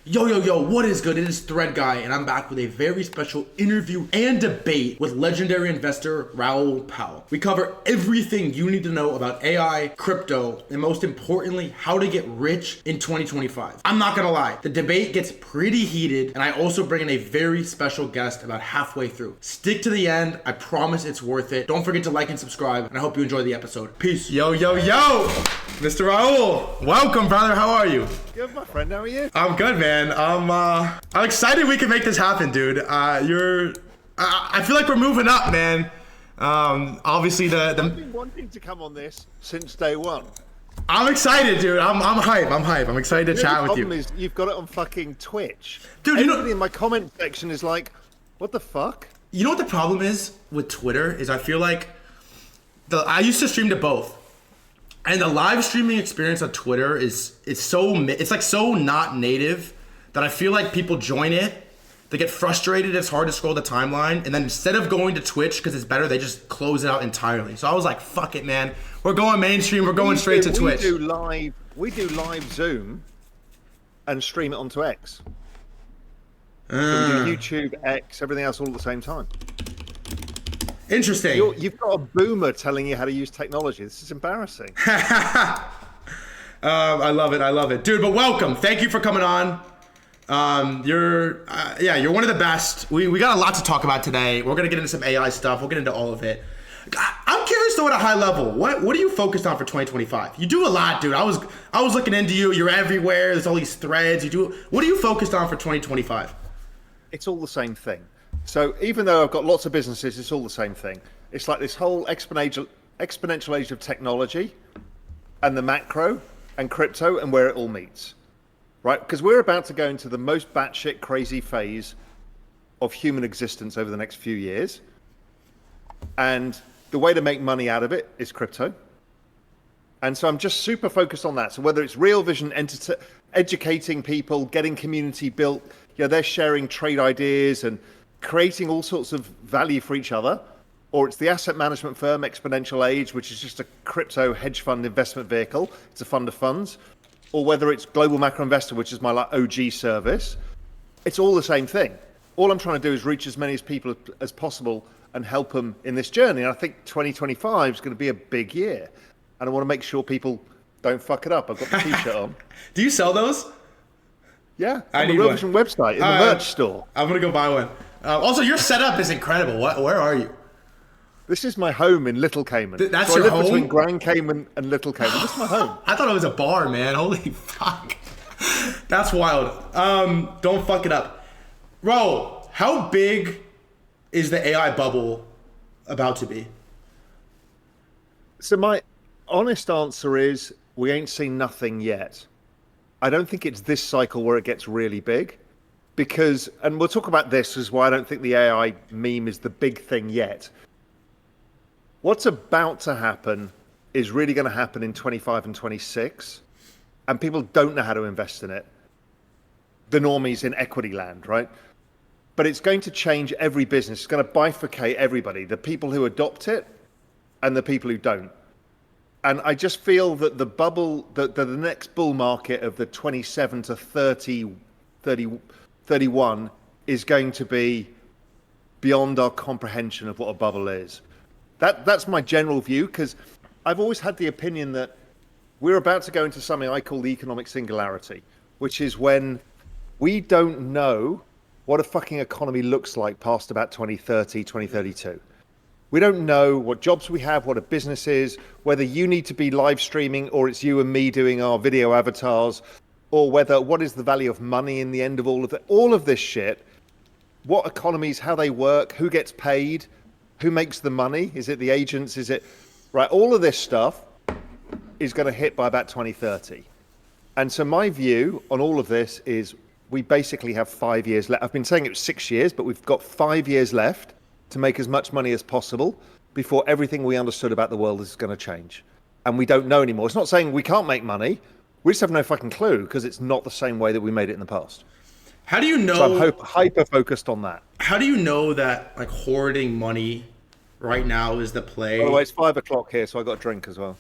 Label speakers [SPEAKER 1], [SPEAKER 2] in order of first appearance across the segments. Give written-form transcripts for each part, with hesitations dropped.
[SPEAKER 1] Yo, what is good? It is Threadguy, and I'm back with a very special interview and debate with legendary investor Raoul. We cover everything you need to know about AI, crypto, and most importantly, how to get rich in 2025. I'm not gonna lie, the debate gets pretty heated, and I also bring in a very special guest about halfway through. Stick to the end, I promise it's worth it. Don't forget to like and subscribe, and I hope you enjoy the episode. Peace. Yo, Mr. Raoul, welcome, brother. How are you?
[SPEAKER 2] Good, my friend. How are you?
[SPEAKER 1] I'm good, man. I'm excited we can make this happen, dude. I feel like we're moving up, man. Obviously
[SPEAKER 2] I've been wanting to come on this since day one.
[SPEAKER 1] I'm excited, dude. I'm hype. I'm excited to chat with you.
[SPEAKER 2] The problem is you've got it on fucking Twitch.
[SPEAKER 1] Dude,
[SPEAKER 2] everybody in my comment section is like, what the fuck?
[SPEAKER 1] You know what the problem is with Twitter is I feel like I used to stream to both. And the live streaming experience on Twitter is so not native that I feel like people join it, they get frustrated, it's hard to scroll the timeline, and then instead of going to Twitch because it's better, they just close it out entirely. So I was like, fuck it, man. We're going mainstream, we're going straight to Twitch.
[SPEAKER 2] We do live Zoom and stream it onto X. So we do YouTube, X, everything else all at the same time.
[SPEAKER 1] Interesting.
[SPEAKER 2] You've got a boomer telling you how to use technology. This is embarrassing.
[SPEAKER 1] I love it, dude. But welcome. Thank you for coming on. You're one of the best. We got a lot to talk about today. We're gonna get into some AI stuff. We'll get into all of it. I'm curious though, at a high level, what are you focused on for 2025? You do a lot, dude. I was looking into you. You're everywhere. There's all these threads. What are you focused on for 2025?
[SPEAKER 2] It's all the same thing. So even though I've got lots of businesses, it's all the same thing. It's like this whole exponential age of technology and the macro and crypto and where it all meets, right? Because we're about to go into the most batshit crazy phase of human existence over the next few years. And the way to make money out of it is crypto. And so I'm just super focused on that. So whether it's Real Vision, educating people, getting community built, they're sharing trade ideas and creating all sorts of value for each other, or it's the asset management firm Exponential Age, which is just a crypto hedge fund investment vehicle. It's a fund of funds, or whether it's Global Macro Investor, which is my OG service. It's all the same thing. All I'm trying to do is reach as many people as possible and help them in this journey. And I think 2025 is going to be a big year, and I want to make sure people don't fuck it up. I've got the t-shirt on.
[SPEAKER 1] Do you sell those?
[SPEAKER 2] Yeah, on the Real Vision website, in the merch store.
[SPEAKER 1] I'm going to go buy one. Also, your setup is incredible. Where are you?
[SPEAKER 2] This is my home in Little Cayman.
[SPEAKER 1] That's
[SPEAKER 2] so
[SPEAKER 1] your
[SPEAKER 2] I live
[SPEAKER 1] home?
[SPEAKER 2] between Grand Cayman and Little Cayman. This is my home.
[SPEAKER 1] I thought it was a bar, man. Holy fuck. That's wild. Don't fuck it up. Raoul, how big is the AI bubble about to be?
[SPEAKER 2] So my honest answer is we ain't seen nothing yet. I don't think it's this cycle where it gets really big. Because, and we'll talk about this as why I don't think the AI meme is the big thing yet. What's about to happen is really going to happen in 25 and 26, and people don't know how to invest in it. The normies in equity land, right? But it's going to change every business. It's going to bifurcate everybody, the people who adopt it and the people who don't. And I just feel that the bubble, the next bull market of the 27 to 31 is going to be beyond our comprehension of what a bubble is. That's my general view, because I've always had the opinion that we're about to go into something I call the economic singularity, which is when we don't know what a fucking economy looks like past about 2030, 2032. We don't know what jobs we have, what a business is, whether you need to be live streaming or it's you and me doing our video avatars, or what is the value of money in the end of all of that. All of this shit, what economies, how they work, who gets paid, who makes the money, is it the agents, right? All of this stuff is going to hit by about 2030. And so my view on all of this is we basically have 5 years left. I've been saying it was 6 years, but we've got 5 years left to make as much money as possible before everything we understood about the world is going to change. And we don't know anymore. It's not saying we can't make money. We just have no fucking clue because it's not the same way that we made it in the past.
[SPEAKER 1] How do you know?
[SPEAKER 2] So I'm hyper-focused on that.
[SPEAKER 1] How do you know that like hoarding money right now is the play?
[SPEAKER 2] By the way, it's 5 o'clock here, so I got a drink as well.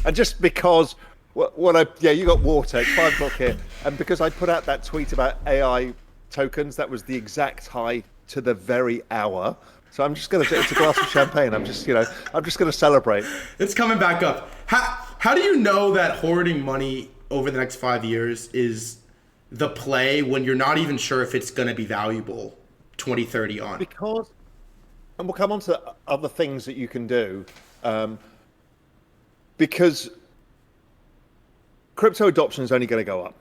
[SPEAKER 2] And just because You got water. It's 5 o'clock here, and because I put out that tweet about AI tokens, that was the exact high to the very hour. So I'm just it's a glass of champagne. I'm just going to celebrate.
[SPEAKER 1] It's coming back up. How do you know that hoarding money over the next 5 years is the play when you're not even sure if it's going to be valuable 2030 on?
[SPEAKER 2] Because, and we'll come on to other things that you can do, because crypto adoption is only going to go up.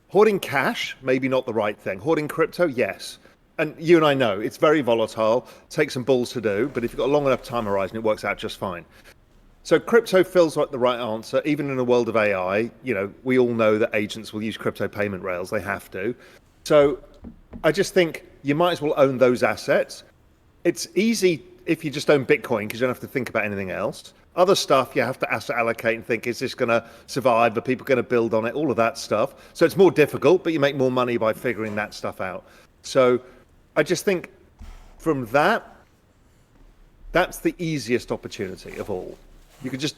[SPEAKER 2] Hoarding cash, maybe not the right thing. Hoarding crypto, yes. And you and I know it's very volatile, takes some balls to do, but if you've got a long enough time horizon, it works out just fine. So crypto feels like the right answer, even in a world of AI. We all know that agents will use crypto payment rails. They have to. So I just think you might as well own those assets. It's easy if you just own Bitcoin because you don't have to think about anything else. Other stuff, you have to asset allocate and think, is this going to survive? Are people going to build on it? All of that stuff. So it's more difficult, but you make more money by figuring that stuff out. So I just think from that's the easiest opportunity of all. You could just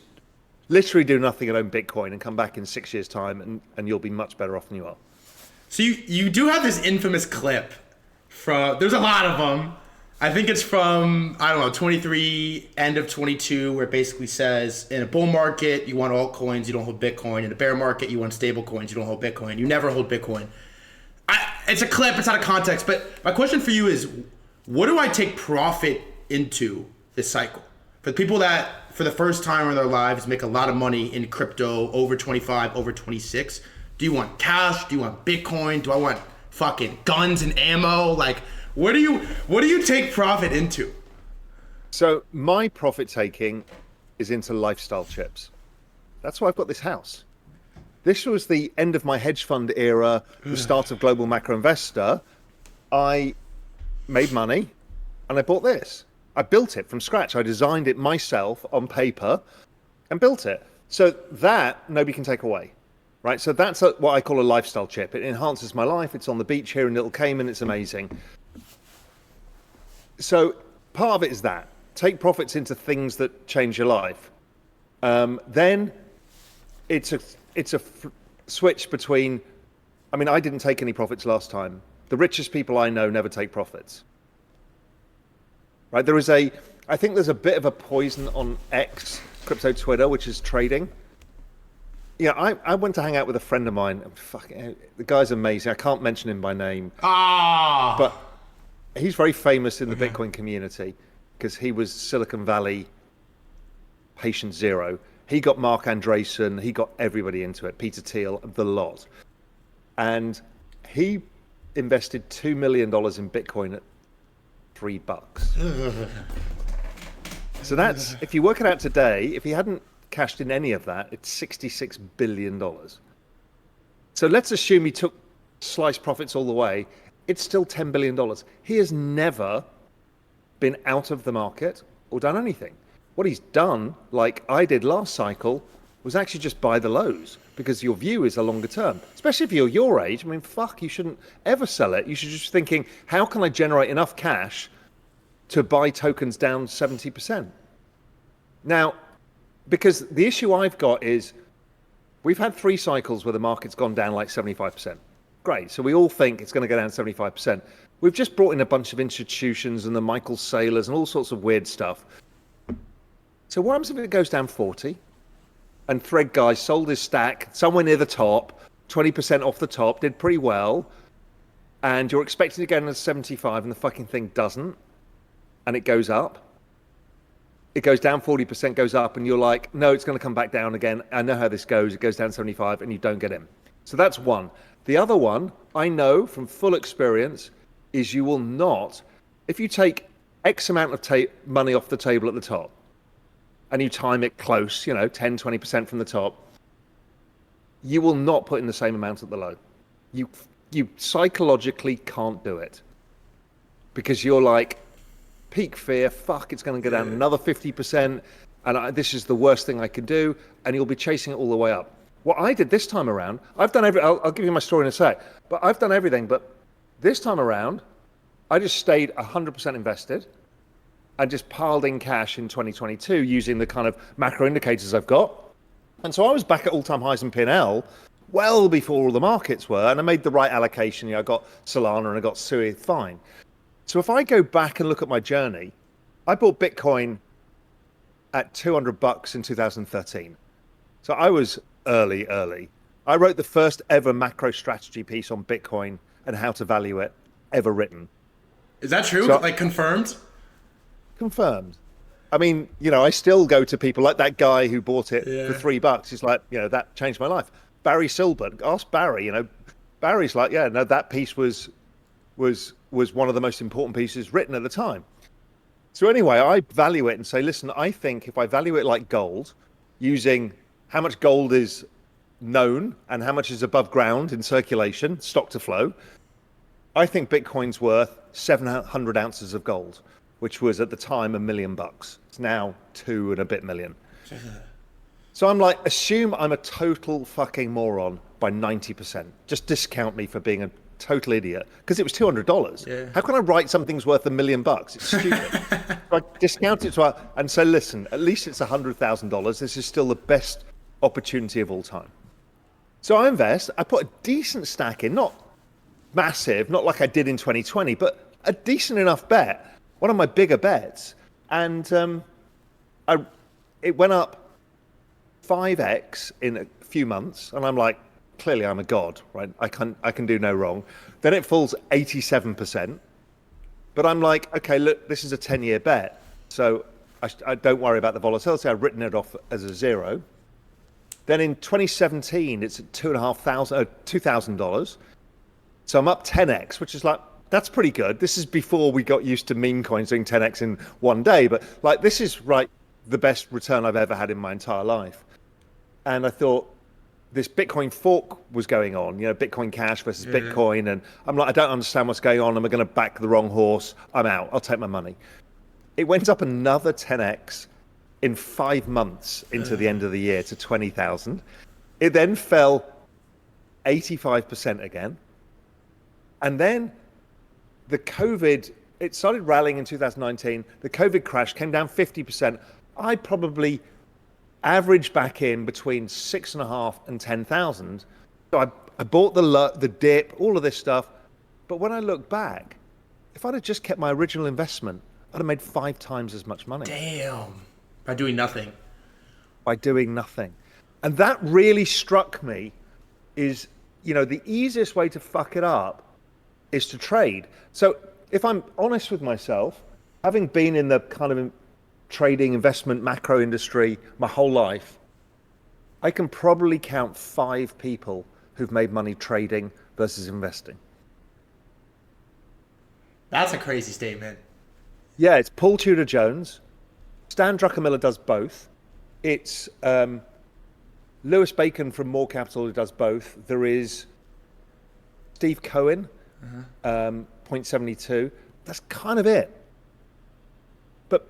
[SPEAKER 2] literally do nothing and own Bitcoin and come back in 6 years' time and you'll be much better off than you are.
[SPEAKER 1] So you do have this infamous clip there's a lot of them. I think it's from, 23, end of 22, where it basically says, in a bull market, you want altcoins, you don't hold Bitcoin. In a bear market, you want stable coins, you don't hold Bitcoin. You never hold Bitcoin. It's a clip, it's out of context, but my question for you is, what do I take profit into this cycle? For the people that, for the first time in their lives, make a lot of money in crypto, over 25, over 26, do you want cash? Do you want Bitcoin? Do I want fucking guns and ammo? Like, what do you take profit into?
[SPEAKER 2] So my profit taking is into lifestyle chips. That's why I've got this house. This was the end of my hedge fund era, the start of Global Macro Investor. I made money and I bought this. I built it from scratch. I designed it myself on paper and built it. So that nobody can take away, right? So that's what I call a lifestyle chip. It enhances my life. It's on the beach here in Little Cayman. It's amazing. So part of it is that. Take profits into things that change your life. Then it's a switch between, I didn't take any profits last time. The richest people I know never take profits. Right? I think there's a bit of a poison on X, crypto Twitter, which is trading. I went to hang out with a friend of mine. The guy's amazing. I can't mention him by name. But he's very famous in the Bitcoin community because he was Silicon Valley patient zero. He got Mark Andreessen, he got everybody into it, Peter Thiel, the lot. And he invested $2 million in Bitcoin at $3. So that's, if you work it out today, if he hadn't cashed in any of that, it's $66 billion. So let's assume he took slice profits all the way. It's still $10 billion. He has never been out of the market or done anything. What he's done, like I did last cycle, was actually just buy the lows because your view is a longer term. Especially if you're your age, you shouldn't ever sell it. You should just thinking, how can I generate enough cash to buy tokens down 70%? Now, because the issue I've got is we've had 3 cycles where the market's gone down like 75%. Great. So we all think it's going to go down 75%. We've just brought in a bunch of institutions and the Michael Saylors and all sorts of weird stuff. So what happens if it goes down 40 and Threadguy sold his stack somewhere near the top, 20% off the top, did pretty well, and you're expecting to go down to 75 and the fucking thing doesn't, and it goes up? It goes down 40%, goes up, and you're like, no, it's going to come back down again. I know how this goes. It goes down 75 and you don't get in. So that's one. The other one, I know from full experience, is you will not, if you take X amount of money off the table at the top, and you time it close, 10, 20% from the top, you will not put in the same amount at the low. You psychologically can't do it. Because you're like, peak fear, it's going to go down another 50%, and this is the worst thing I could do, and you'll be chasing it all the way up. What I did this time around, I've done I'll give you my story in a sec, but I've done everything, but this time around, I just stayed 100% invested and just piled in cash in 2022 using the kind of macro indicators I've got. And so I was back at all-time highs in P&L well before all the markets were, and I made the right allocation. I got Solana and I got Sui, fine. So if I go back and look at my journey, I bought Bitcoin at $200 in 2013. So I was early. I wrote the first ever macro strategy piece on Bitcoin and how to value it ever written.
[SPEAKER 1] Is that true?
[SPEAKER 2] So,
[SPEAKER 1] like confirmed?
[SPEAKER 2] Confirmed. I mean, I still go to people like that guy who bought it for $3. He's like, that changed my life. Barry Silbert, ask Barry. Barry's like, yeah, no, that piece was one of the most important pieces written at the time. So anyway, I value it and say, listen, I think if I value it like gold, using how much gold is known and how much is above ground in circulation, stock to flow, I think Bitcoin's worth 700 ounces of gold, which was at the time $1 million. It's now 2 and a bit million. So I'm like, assume I'm a total fucking moron by 90%. Just discount me for being a total idiot because it was $200.
[SPEAKER 1] Yeah.
[SPEAKER 2] How can I write something's worth $1 million? It's stupid. I discount it to and say, listen, at least it's $100,000. This is still the best opportunity of all time. So I invest. I put a decent stack in, not massive, not like I did in 2020, but a decent enough bet. One of my bigger bets, and it went up 5x in a few months, and I'm like, clearly I'm a god, right? I can do no wrong. Then it falls 87%, but I'm like, okay, look, this is a 10-year bet, so I don't worry about the volatility. I've written it off as a zero. Then in 2017, it's at $2,000, so I'm up 10x, which is like, that's pretty good. This is before we got used to meme coins doing 10x in one day, but like this is the best return I've ever had in my entire life. And I thought this Bitcoin fork was going on, Bitcoin Cash versus Bitcoin. And I'm like, I don't understand what's going on. Am I going to back the wrong horse? I'm out. I'll take my money. It went up another 10x in 5 months into the end of the year to 20,000. It then fell 85% again. And then the COVID, it started rallying in 2019. The COVID crash came down 50%. I probably averaged back in between 6.5 and 10,000. So I bought the dip, all of this stuff. But when I look back, if I'd have just kept my original investment, I'd have made 5 times as much money.
[SPEAKER 1] Damn. By doing nothing.
[SPEAKER 2] By doing nothing. And that really struck me is, the easiest way to fuck it up is to trade. So if I'm honest with myself, having been in the kind of trading, investment, macro industry my whole life, I can probably count 5 people who've made money trading versus investing.
[SPEAKER 1] That's a crazy statement.
[SPEAKER 2] Yeah, it's Paul Tudor Jones. Stan Druckenmiller does both. It's Lewis Bacon from More Capital who does both. There is Steve Cohen, 0.72. That's kind of it. But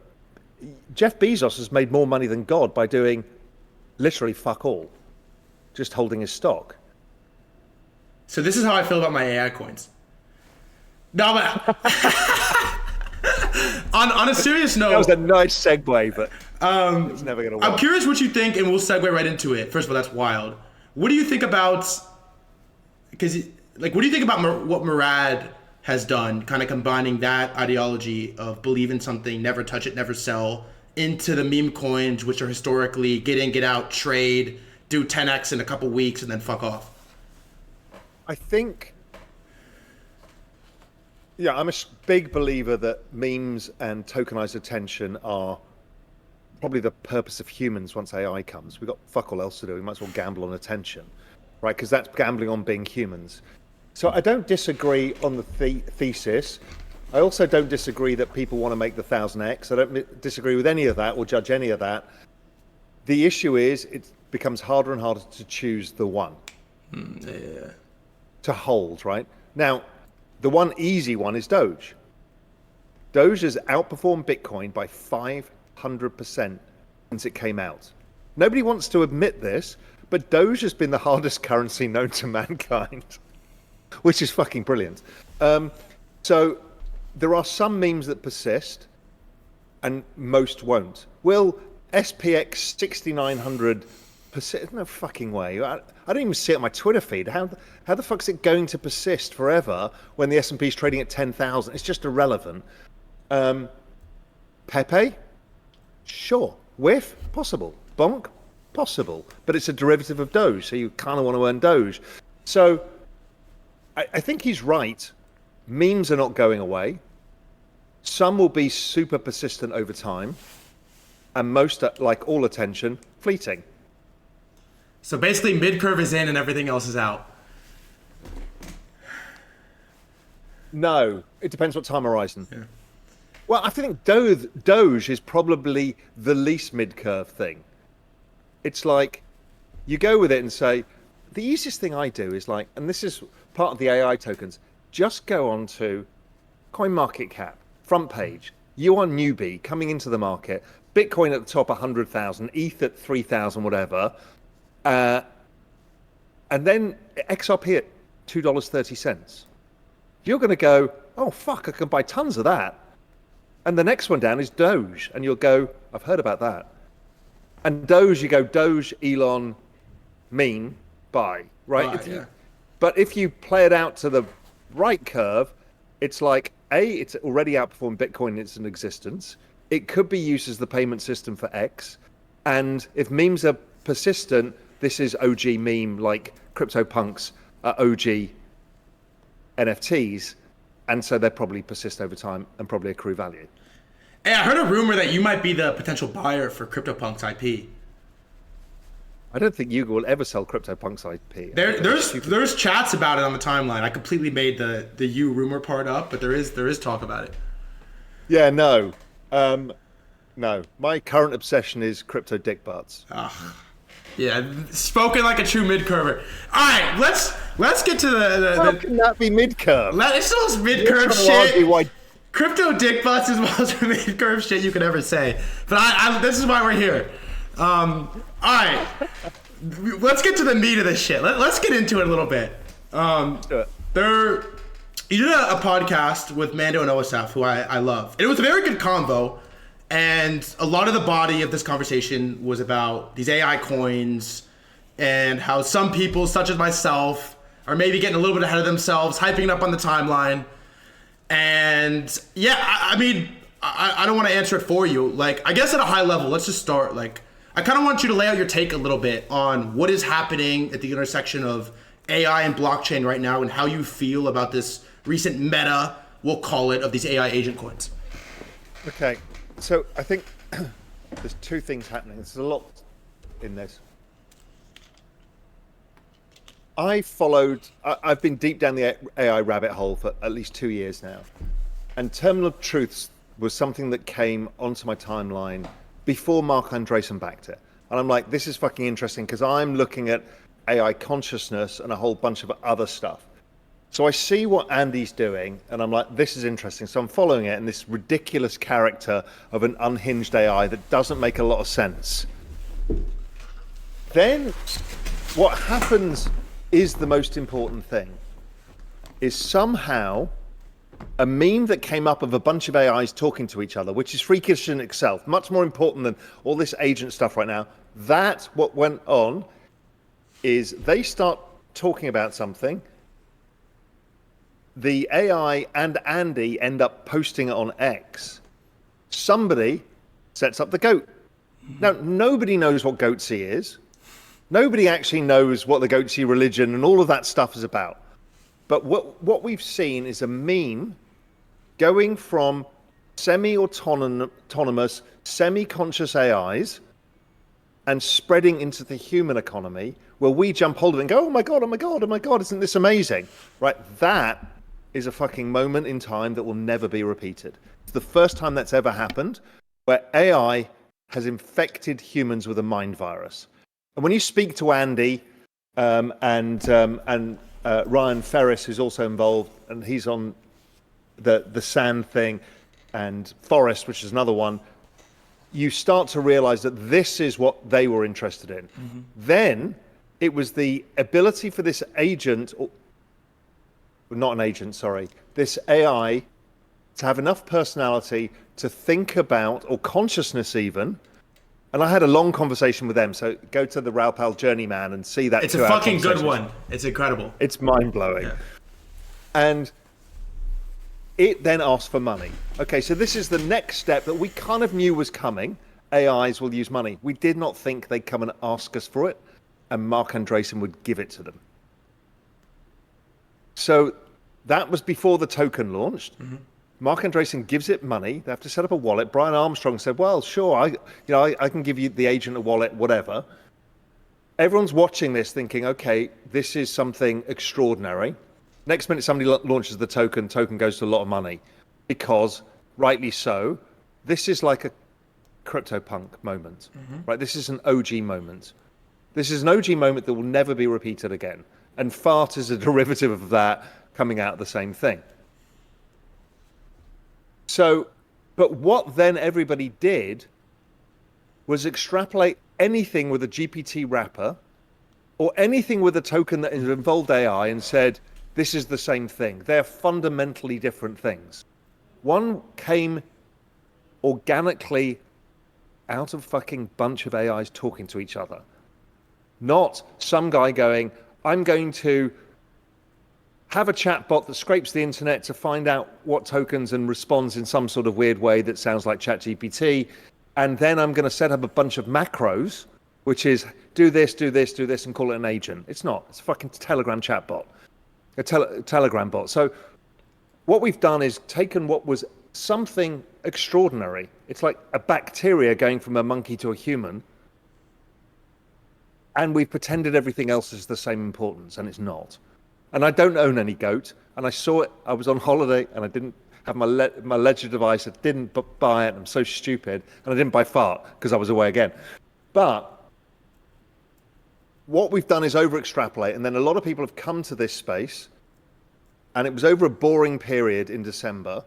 [SPEAKER 2] Jeff Bezos has made more money than God by doing literally fuck all, just holding his stock.
[SPEAKER 1] So this is how I feel about my AI coins. No, but on a serious note,
[SPEAKER 2] that was a nice segue, but it's never gonna work.
[SPEAKER 1] I'm curious what you think, and we'll segue right into it. First of all, that's wild. What do you think about? Because what do you think about what Murad has done, kind of combining that ideology of believe in something, never touch it, never sell, into the meme coins, which are historically get in, get out, trade, do 10x in a couple weeks, and then fuck off?
[SPEAKER 2] I think, I'm a big believer that memes and tokenized attention are probably the purpose of humans once AI comes. We've got fuck all else to do. We might as well gamble on attention, right? Because that's gambling on being humans. So I don't disagree on the thesis. I also don't disagree that people want to make the 1000x. I don't disagree with any of that or judge any of that. The issue is it becomes harder and harder to choose the one. To hold, right? Now, the one easy one is Doge. Doge has outperformed Bitcoin by 500% since it came out. Nobody wants to admit this, but Doge has been the hardest currency known to mankind, which is fucking brilliant. So there are some memes that persist and most won't. Will SPX 6900 persist. No fucking way. I don't even see it on my Twitter feed. How the fuck is it going to persist forever when the S&P is trading at 10,000? It's just irrelevant. Pepe? Sure. Whiff? Possible. Bonk? Possible. But it's a derivative of Doge, so you kind of want to earn Doge. So I think he's right. Memes are not going away. Some will be super persistent over time. And most, like all attention, fleeting.
[SPEAKER 1] So basically, Midcurve is in and everything else is out.
[SPEAKER 2] No, it depends what time horizon.
[SPEAKER 1] Yeah.
[SPEAKER 2] Well, I think Doge is probably the least mid-curve thing. It's like, you go with it and say, the easiest thing I do is like, and this is part of the AI tokens, just go on to CoinMarketCap, front page, you are newbie coming into the market, Bitcoin at the top 100,000, ETH at 3,000, whatever, and then XRP at $2.30. You're going to go, oh, fuck, I can buy tons of that. And the next one down is Doge, and you'll go, I've heard about that. And Doge, you go, Doge, Elon, meme, buy, right? But if you play it out to the right curve, it's like, A, it's already outperformed Bitcoin, it's in existence. It could be used as the payment system for X. And if memes are persistent, this is OG meme, like CryptoPunks are OG NFTs. And so they'll probably persist over time and probably accrue value.
[SPEAKER 1] Hey, I heard a rumor that you might be the potential buyer for CryptoPunks IP.
[SPEAKER 2] I don't think Yuga will ever sell CryptoPunks IP.
[SPEAKER 1] There's chats about it on the timeline. I completely made the you rumor part up, but there is talk about it.
[SPEAKER 2] Yeah, no. No. My current obsession is crypto dick butts.
[SPEAKER 1] Yeah, spoken like a true mid-curver. All right, let's get to the
[SPEAKER 2] How can that be mid-curve?
[SPEAKER 1] It's those mid-curve shit. Crypto dick butts is the most mid-curve shit you could ever say. But this is why we're here. All right, let's get to the meat of this shit. Let's get into it a little bit. You did a podcast with Mando and OSF, who I love. It was a very good convo, and a lot of the body of this conversation was about these AI coins and how some people, such as myself, are maybe getting a little bit ahead of themselves, hyping it up on the timeline. And yeah, I mean, I don't want to answer it for you. Like, I guess at a high level, let's just start. Like, I kind of want you to lay out your take a little bit on what is happening at the intersection of AI and blockchain right now and how you feel about this recent meta, we'll call it, of these AI agent coins.
[SPEAKER 2] Okay, so I think there's two things happening. There's a lot in this. I've been deep down the AI rabbit hole for at least 2 years now. And Terminal Truths was something that came onto my timeline before Mark Andreessen backed it. And I'm like, this is fucking interesting because I'm looking at AI consciousness and a whole bunch of other stuff. So I see what Andy's doing and I'm like, this is interesting. So I'm following it, and this ridiculous character of an unhinged AI that doesn't make a lot of sense. Then what happens is the most important thing, is somehow a meme that came up of a bunch of AIs talking to each other, which is freakish in itself, much more important than all this agent stuff right now. That's what went on, is they start talking about something. The AI and Andy end up posting it on X. Somebody sets up the goat. Now, nobody knows what goatsy is. Nobody actually knows what the goatsy religion and all of that stuff is about. But what we've seen is a meme going from semi-autonomous, semi-conscious AIs and spreading into the human economy, where we jump hold of it and go, oh my God, oh my God, oh my God, isn't this amazing? Right, that is a fucking moment in time that will never be repeated. It's the first time that's ever happened, where AI has infected humans with a mind virus. And when you speak to Andy and Ryan Ferris, who's also involved, and he's on the sand thing, and Forrest, which is another one, you start to realize that this is what they were interested in. Mm-hmm. Then it was the ability for this agent, or not an agent, sorry, this AI to have enough personality to think about, or consciousness even, And I had a long conversation with them. So go to the Raoul Journeyman and see that.
[SPEAKER 1] It's a fucking good one. It's incredible.
[SPEAKER 2] It's mind-blowing. Yeah. And it then asked for money. Okay, so this is the next step that we kind of knew was coming. AIs will use money. We did not think they'd come and ask us for it, and Mark Andreessen would give it to them. So that was before the token launched. Mm-hmm. Mark Andreessen gives it money. They have to set up a wallet. Brian Armstrong said, well, sure, I can give you the agent a wallet, whatever. Everyone's watching this thinking, okay, this is something extraordinary. Next minute, somebody launches the token goes to a lot of money because, rightly so, this is like a CryptoPunk moment, right? This is an OG moment. This is an OG moment that will never be repeated again. And Fart is a derivative of that coming out of the same thing. So, but what then everybody did was extrapolate anything with a GPT wrapper or anything with a token that involved AI and said, this is the same thing. They're fundamentally different things. One came organically out of fucking bunch of AIs talking to each other. Not some guy going, I'm going to have a chatbot that scrapes the internet to find out what tokens and responds in some sort of weird way that sounds like ChatGPT. And then I'm going to set up a bunch of macros, which is do this, do this, do this, and call it an agent. It's not. It's a fucking Telegram chatbot, a Telegram bot. So what we've done is taken what was something extraordinary. It's like a bacteria going from a monkey to a human. And we've pretended everything else is the same importance, and it's not. And I don't own any goat, and I saw it. I was on holiday, and I didn't have my ledger device. I didn't buy it. I'm so stupid, and I didn't buy Fart because I was away again. But what we've done is over-extrapolate, and then a lot of people have come to this space, and it was over a boring period in December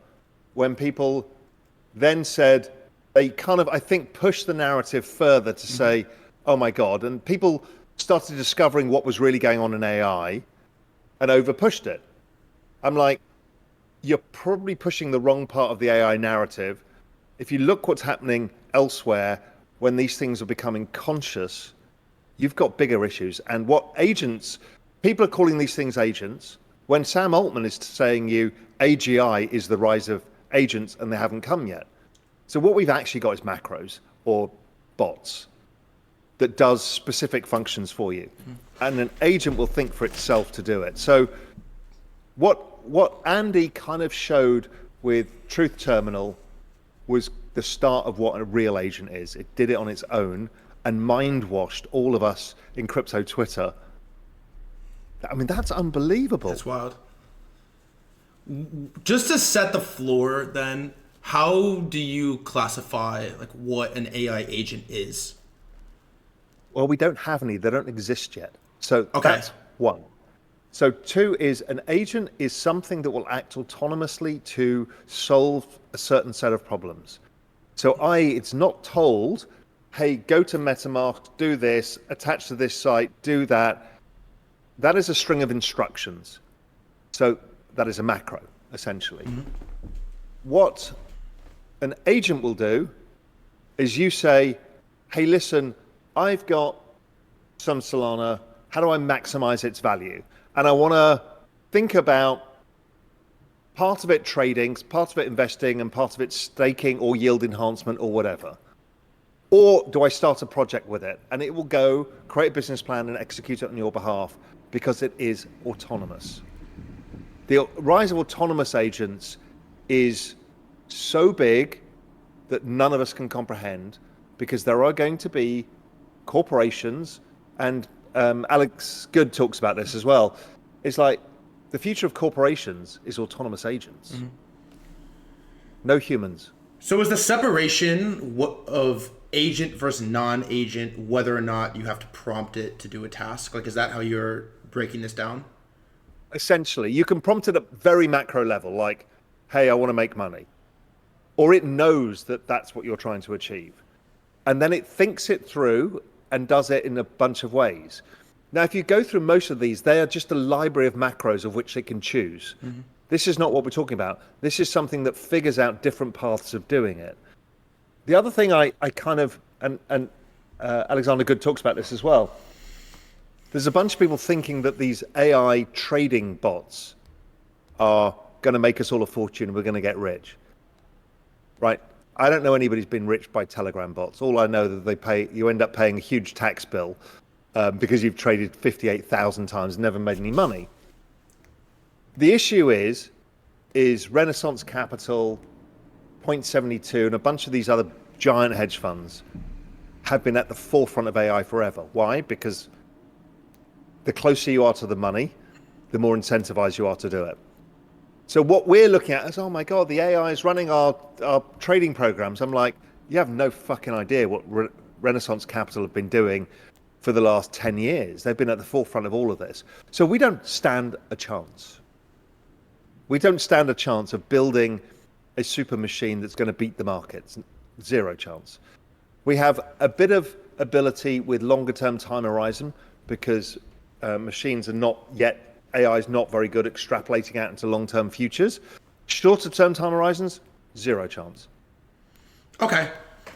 [SPEAKER 2] when people then said, they kind of, I think, pushed the narrative further to say, oh my God, and people started discovering what was really going on in AI and over-pushed it. I'm like, you're probably pushing the wrong part of the AI narrative. If you look what's happening elsewhere, when these things are becoming conscious, you've got bigger issues. And what agents, people are calling these things agents, when Sam Altman is saying you AGI is the rise of agents and they haven't come yet. So what we've actually got is macros or bots that does specific functions for you. And an agent will think for itself to do it. So what Andy kind of showed with Truth Terminal was the start of what a real agent is. It did it on its own and mind-washed all of us in crypto Twitter. I mean, that's unbelievable.
[SPEAKER 1] That's wild. Just to set the floor then, how do you classify like what an AI agent is?
[SPEAKER 2] Well, we don't have any. They don't exist yet. So that's one. So two is an agent is something that will act autonomously to solve a certain set of problems. So i.e. it's not told, hey, go to MetaMask, do this, attach to this site, do that. That is a string of instructions. So that is a macro, essentially. What an agent will do is you say, hey, listen, I've got some Solana. How do I maximize its value? And I want to think about part of it trading, part of it investing, and part of it staking or yield enhancement or whatever. Or do I start a project with it? And it will go create a business plan and execute it on your behalf because it is autonomous. The rise of autonomous agents is so big that none of us can comprehend because there are going to be corporations, and Alex Good talks about this as well. It's like the future of corporations is autonomous agents. No humans.
[SPEAKER 1] So is the separation of agent versus non-agent whether or not you have to prompt it to do a task? Like, is that how you're breaking this down?
[SPEAKER 2] Essentially, you can prompt it at very macro level, like, hey, I want to make money. Or it knows that that's what you're trying to achieve. And then it thinks it through and does it in a bunch of ways. Now, if you go through most of these, they are just a library of macros of which it can choose. This is not what we're talking about. This is something that figures out different paths of doing it. The other thing I kind of, and Alexander Good talks about this as well. There's a bunch of people thinking that these AI trading bots are going to make us all a fortune and we're going to get rich. Right? I don't know anybody's been rich by Telegram bots. All I know that you end up paying a huge tax bill because you've traded 58,000 times and never made any money. The issue is Renaissance Capital, Point72, and a bunch of these other giant hedge funds have been at the forefront of AI forever. Why? Because the closer you are to the money, the more incentivized you are to do it. So what we're looking at is, oh my God, the AI is running our trading programs. I'm like, you have no fucking idea what Renaissance Capital have been doing for the last 10 years. They've been at the forefront of all of this. So we don't stand a chance. We don't stand a chance of building a super machine that's going to beat the markets. Zero chance. We have a bit of ability with longer term time horizon because machines are not yet, AI is not very good at extrapolating out into long-term futures. Shorter term time horizons, zero chance.
[SPEAKER 1] Okay.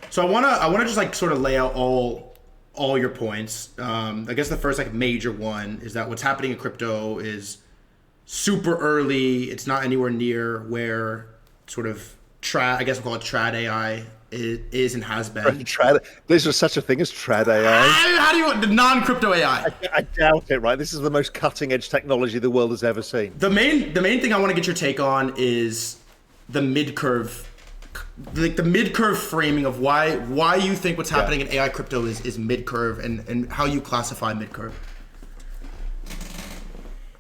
[SPEAKER 1] So I wanna just like sort of lay out all your points. I guess the first like major one is that what's happening in crypto is super early. It's not anywhere near where sort of I guess we'll call it trad AI is and has been.
[SPEAKER 2] There's such a thing as trad AI.
[SPEAKER 1] How do you want the non-crypto AI?
[SPEAKER 2] I doubt it, right? This is the most cutting-edge technology the world has ever seen.
[SPEAKER 1] The main thing I want to get your take on is the Midcurve, like the Midcurve framing of why you think what's happening in AI crypto is Midcurve and how you classify Midcurve.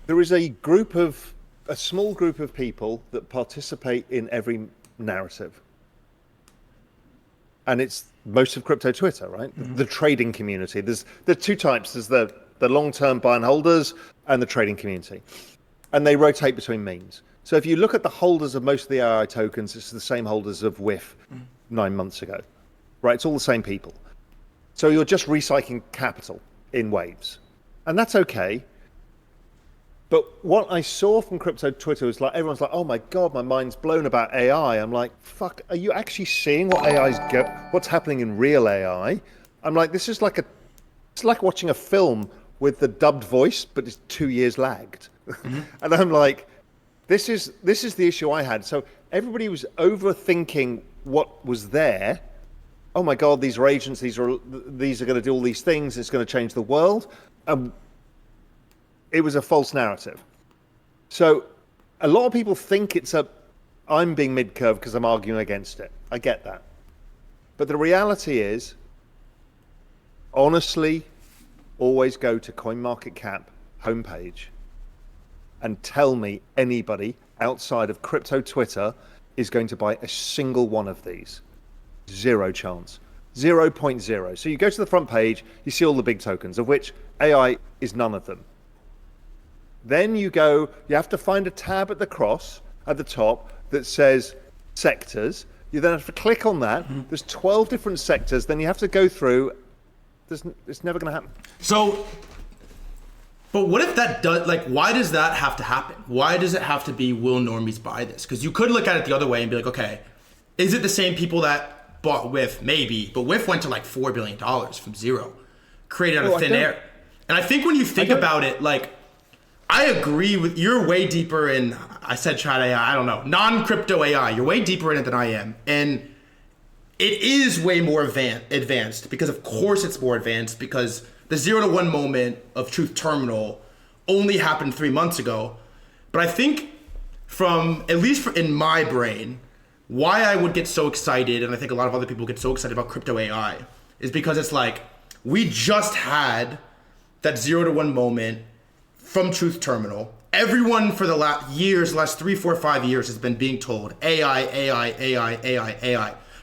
[SPEAKER 2] There is a small group of people that participate in every narrative. And it's most of crypto Twitter, right? Mm-hmm. The trading community. There's two types. There's the long-term buy and holders and the trading community. And they rotate between memes. So if you look at the holders of most of the AI tokens, it's the same holders of WIF 9 months ago, right? It's all the same people. So you're just recycling capital in waves. And that's okay. But what I saw from crypto Twitter was like, everyone's like, oh my God, my mind's blown about AI. I'm like, fuck, are you actually seeing what's happening in real AI? I'm like, it's like watching a film with the dubbed voice, but it's 2 years lagged. Mm-hmm. And I'm like, this is the issue I had. So everybody was overthinking what was there. Oh my God, these are agents, these are going to do all these things, it's going to change the world. It was a false narrative. So a lot of people think I'm being Midcurve because I'm arguing against it. I get that. But the reality is, honestly, always go to CoinMarketCap homepage and tell me anybody outside of crypto Twitter is going to buy a single one of these. Zero chance. 0.0. So you go to the front page, you see all the big tokens, of which AI is none of them. Then you have to find a tab at the top that says sectors. You then have to click on that. Mm-hmm. There's 12 different sectors. Then you have to go through. It's never going to happen. So,
[SPEAKER 1] but what if that does, like, why does that have to happen? Why does it have to be will normies buy this? Because you could look at it the other way and be like, okay, is it the same people that bought WIF? Maybe. But WIF went to like $4 billion from zero, created out of thin air. And I think when you think about it, like, I agree with you're way deeper in. I said trad AI. I don't know, non-crypto AI. You're way deeper in it than I am, and it is way more advanced because, of course, it's more advanced because the 0 to 1 moment of Truth Terminal only happened 3 months ago. But I think, at least in my brain, why I would get so excited, and I think a lot of other people get so excited about crypto AI, is because it's like we just had that 0 to 1 moment from Truth Terminal. Everyone for the last 3, 4, 5 years has been being told AI.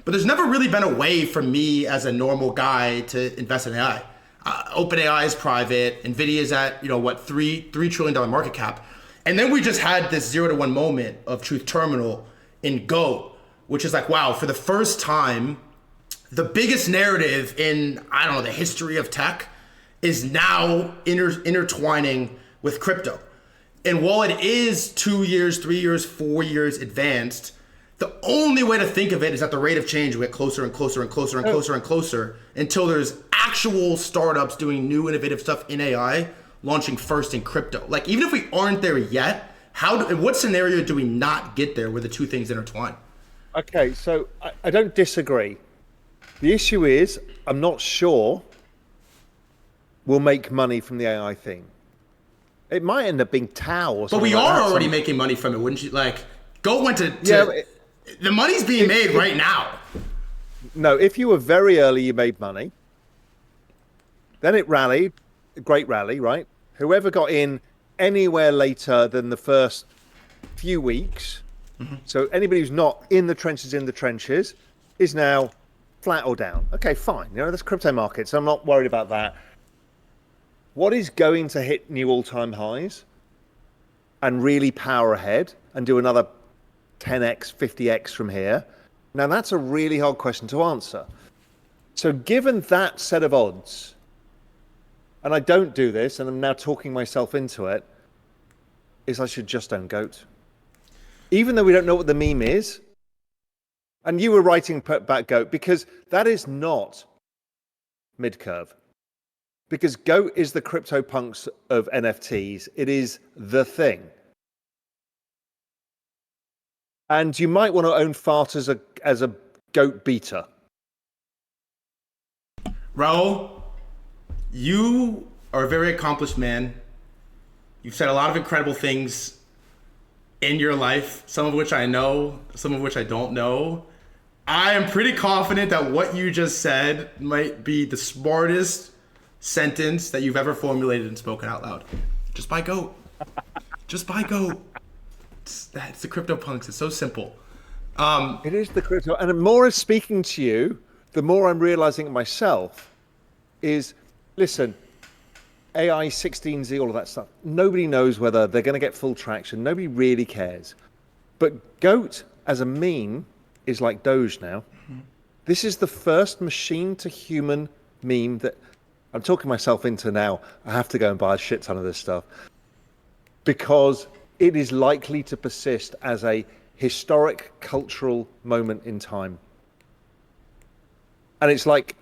[SPEAKER 1] But there's never really been a way for me as a normal guy to invest in AI. OpenAI is private. NVIDIA is at, $3 trillion market cap. And then we just had this 0 to 1 moment of Truth Terminal in Go, which is like, wow, for the first time, the biggest narrative in, the history of tech is now intertwining with crypto. And while it is 2 years, 3 years, 4 years advanced, the only way to think of it is that the rate of change will get closer and closer and closer and closer and closer until there's actual startups doing new innovative stuff in AI launching first in crypto. Like, even if we aren't there yet, in what scenario do we not get there where the two things intertwine?
[SPEAKER 2] Okay, so I don't disagree. The issue is, I'm not sure we'll make money from the AI thing. It might end up being Tau or something.
[SPEAKER 1] But we
[SPEAKER 2] like
[SPEAKER 1] are
[SPEAKER 2] that.
[SPEAKER 1] already making money from it, wouldn't you? Like, Goat went to the money's being made right now.
[SPEAKER 2] No, if you were very early, you made money. Then it rallied, a great rally, right? Whoever got in anywhere later than the first few weeks, so anybody who's not in the trenches is now flat or down. Okay, fine. That's crypto markets. So I'm not worried about that. What is going to hit new all-time highs and really power ahead and do another 10x, 50x from here? Now, that's a really hard question to answer. So given that set of odds, and I don't do this, and I'm now talking myself into it, is I should just own GOAT. Even though we don't know what the meme is, and you were writing about GOAT, because that is not Midcurve. Because GOAT is the CryptoPunks of NFTs. It is the thing. And you might want to own Fart as a GOAT beta.
[SPEAKER 1] Raoul, you are a very accomplished man. You've said a lot of incredible things in your life, some of which I know, some of which I don't know. I am pretty confident that what you just said might be the smartest sentence that you've ever formulated and spoken out loud. Just buy GOAT. Just buy GOAT. It's the CryptoPunks. It's so simple.
[SPEAKER 2] It is the crypto. And the more I'm speaking to you, the more I'm realizing it myself is, listen, AI 16Z, all of that stuff, nobody knows whether they're going to get full traction. Nobody really cares. But GOAT as a meme is like Doge now. This is the first machine to human meme that I'm talking myself into now. I have to go and buy a shit ton of this stuff because it is likely to persist as a historic cultural moment in time. And it's like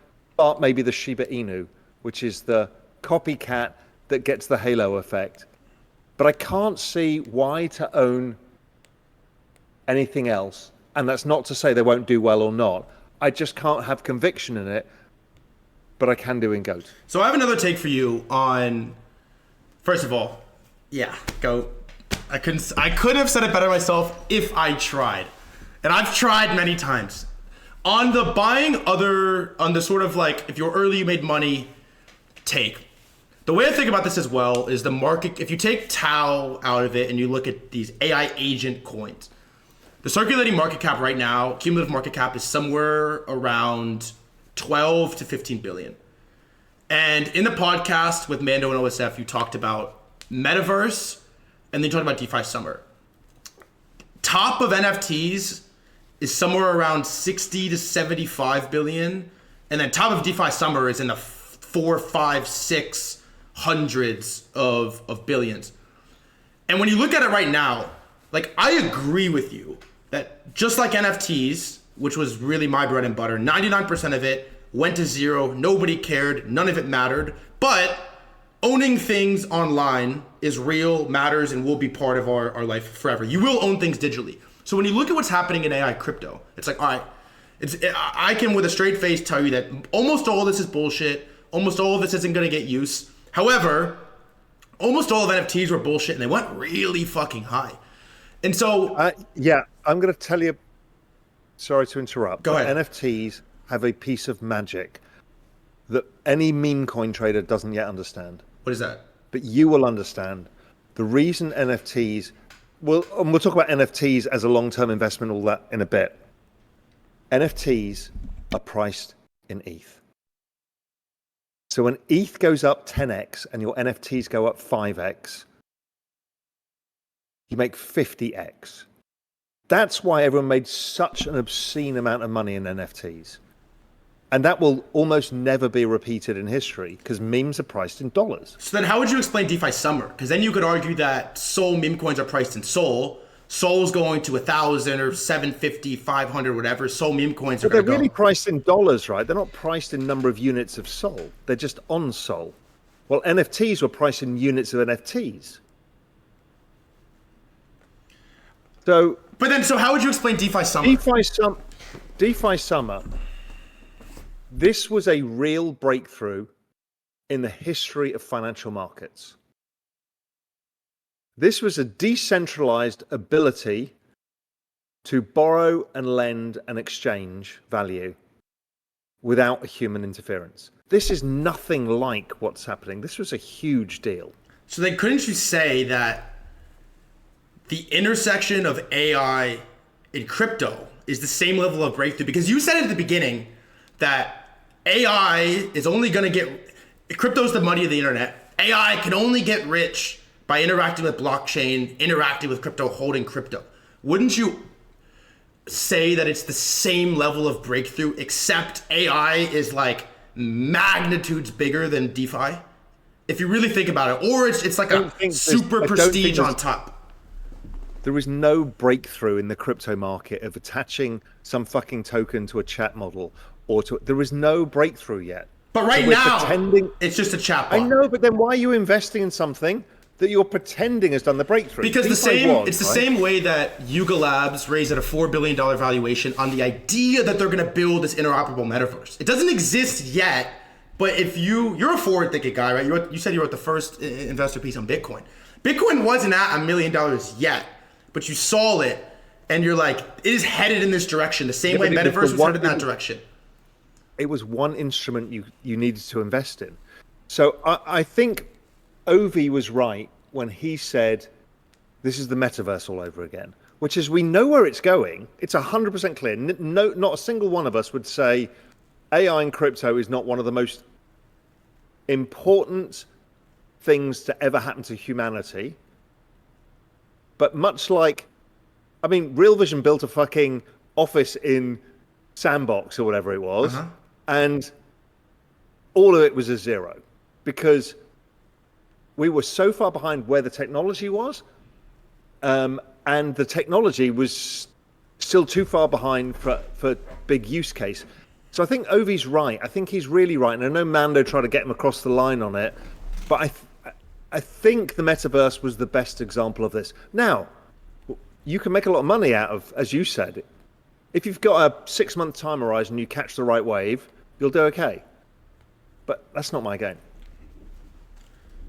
[SPEAKER 2] maybe the Shiba Inu, which is the copycat that gets the halo effect. But I can't see why to own anything else. And that's not to say they won't do well or not. I just can't have conviction in it, but I can do in GOAT.
[SPEAKER 1] So I have another take for you on, first of all, yeah, GOAT. I could have said it better myself if I tried. And I've tried many times. On the on the sort of like, if you're early, you made money, take. The way I think about this as well is the market, if you take Tau out of it and you look at these AI agent coins, the circulating market cap right now, cumulative market cap is somewhere around 12 to 15 billion. And in the podcast with Mando and OSF, you talked about metaverse and then you talked about DeFi Summer. Top of NFTs is somewhere around 60 to 75 billion. And then top of DeFi Summer is in the 4, 5, 6 hundreds of billions. And when you look at it right now, like, I agree with you that just like NFTs, which was really my bread and butter, 99% of it went to zero. Nobody cared. None of it mattered. But owning things online is real, matters, and will be part of our life forever. You will own things digitally. So when you look at what's happening in AI crypto, it's like, all right, I can with a straight face tell you that almost all of this is bullshit. Almost all of this isn't going to get use. However, almost all of NFTs were bullshit and they went really fucking high. And so...
[SPEAKER 2] yeah, I'm going to tell you, sorry to interrupt.
[SPEAKER 1] Go ahead.
[SPEAKER 2] NFTs have a piece of magic that any meme coin trader doesn't yet understand.
[SPEAKER 1] What is that?
[SPEAKER 2] But you will understand. The reason NFTs... We'll talk about NFTs as a long-term investment, all that in a bit. NFTs are priced in ETH. So when ETH goes up 10x and your NFTs go up 5x, you make 50x. That's why everyone made such an obscene amount of money in NFTs. And that will almost never be repeated in history because memes are priced in dollars.
[SPEAKER 1] So then how would you explain DeFi Summer? Because then you could argue that Sol meme coins are priced in Sol, Sol's going to 1,000 or 750, 500, whatever. Sol meme coins are
[SPEAKER 2] But they're
[SPEAKER 1] going to
[SPEAKER 2] really
[SPEAKER 1] go.
[SPEAKER 2] priced in dollars, right? They're not priced in number of units of Sol. They're just on Sol. Well, NFTs were priced in units of NFTs. So,
[SPEAKER 1] So how would you explain DeFi Summer?
[SPEAKER 2] DeFi Summer, this was a real breakthrough in the history of financial markets. This was a decentralized ability to borrow and lend and exchange value without human interference. This is nothing like what's happening. This was a huge deal.
[SPEAKER 1] So then couldn't you say that the intersection of AI and crypto is the same level of breakthrough? Because you said at the beginning that AI is only going to get, crypto's the money of the internet. AI can only get rich by interacting with blockchain, interacting with crypto, holding crypto. Wouldn't you say that it's the same level of breakthrough, except AI is like magnitudes bigger than DeFi? If you really think about it, or it's like a super prestige on top.
[SPEAKER 2] There is no breakthrough in the crypto market of attaching some fucking token to a chat model there is no breakthrough yet.
[SPEAKER 1] But right now, it's just a chatbot.
[SPEAKER 2] I know, but then why are you investing in something that you're pretending has done the breakthrough?
[SPEAKER 1] Because it's the same way that Yuga Labs raised at a $4 billion valuation on the idea that they're going to build this interoperable metaverse. It doesn't exist yet, but if you're a forward-thinking guy, right? You said you wrote the first investor piece on Bitcoin. Bitcoin wasn't at $1 million yet, but you saw it, and you're like, it is headed in this direction, the same way metaverse was headed in that direction.
[SPEAKER 2] It was one instrument you needed to invest in. So I think Ovi was right when he said, this is the metaverse all over again, which is we know where it's going. It's 100% clear. No, not a single one of us would say AI and crypto is not one of the most important things to ever happen to humanity. But much like, Real Vision built a fucking office in Sandbox or whatever it was, and all of it was a zero because we were so far behind where the technology was, and the technology was still too far behind for big use case. So I think Ovi's right. I think he's really right. And I know Mando tried to get him across the line on it, but I think the metaverse was the best example of this. Now, you can make a lot of money out of, as you said, if you've got a 6-month time horizon, you catch the right wave, you'll do okay. But that's not my game.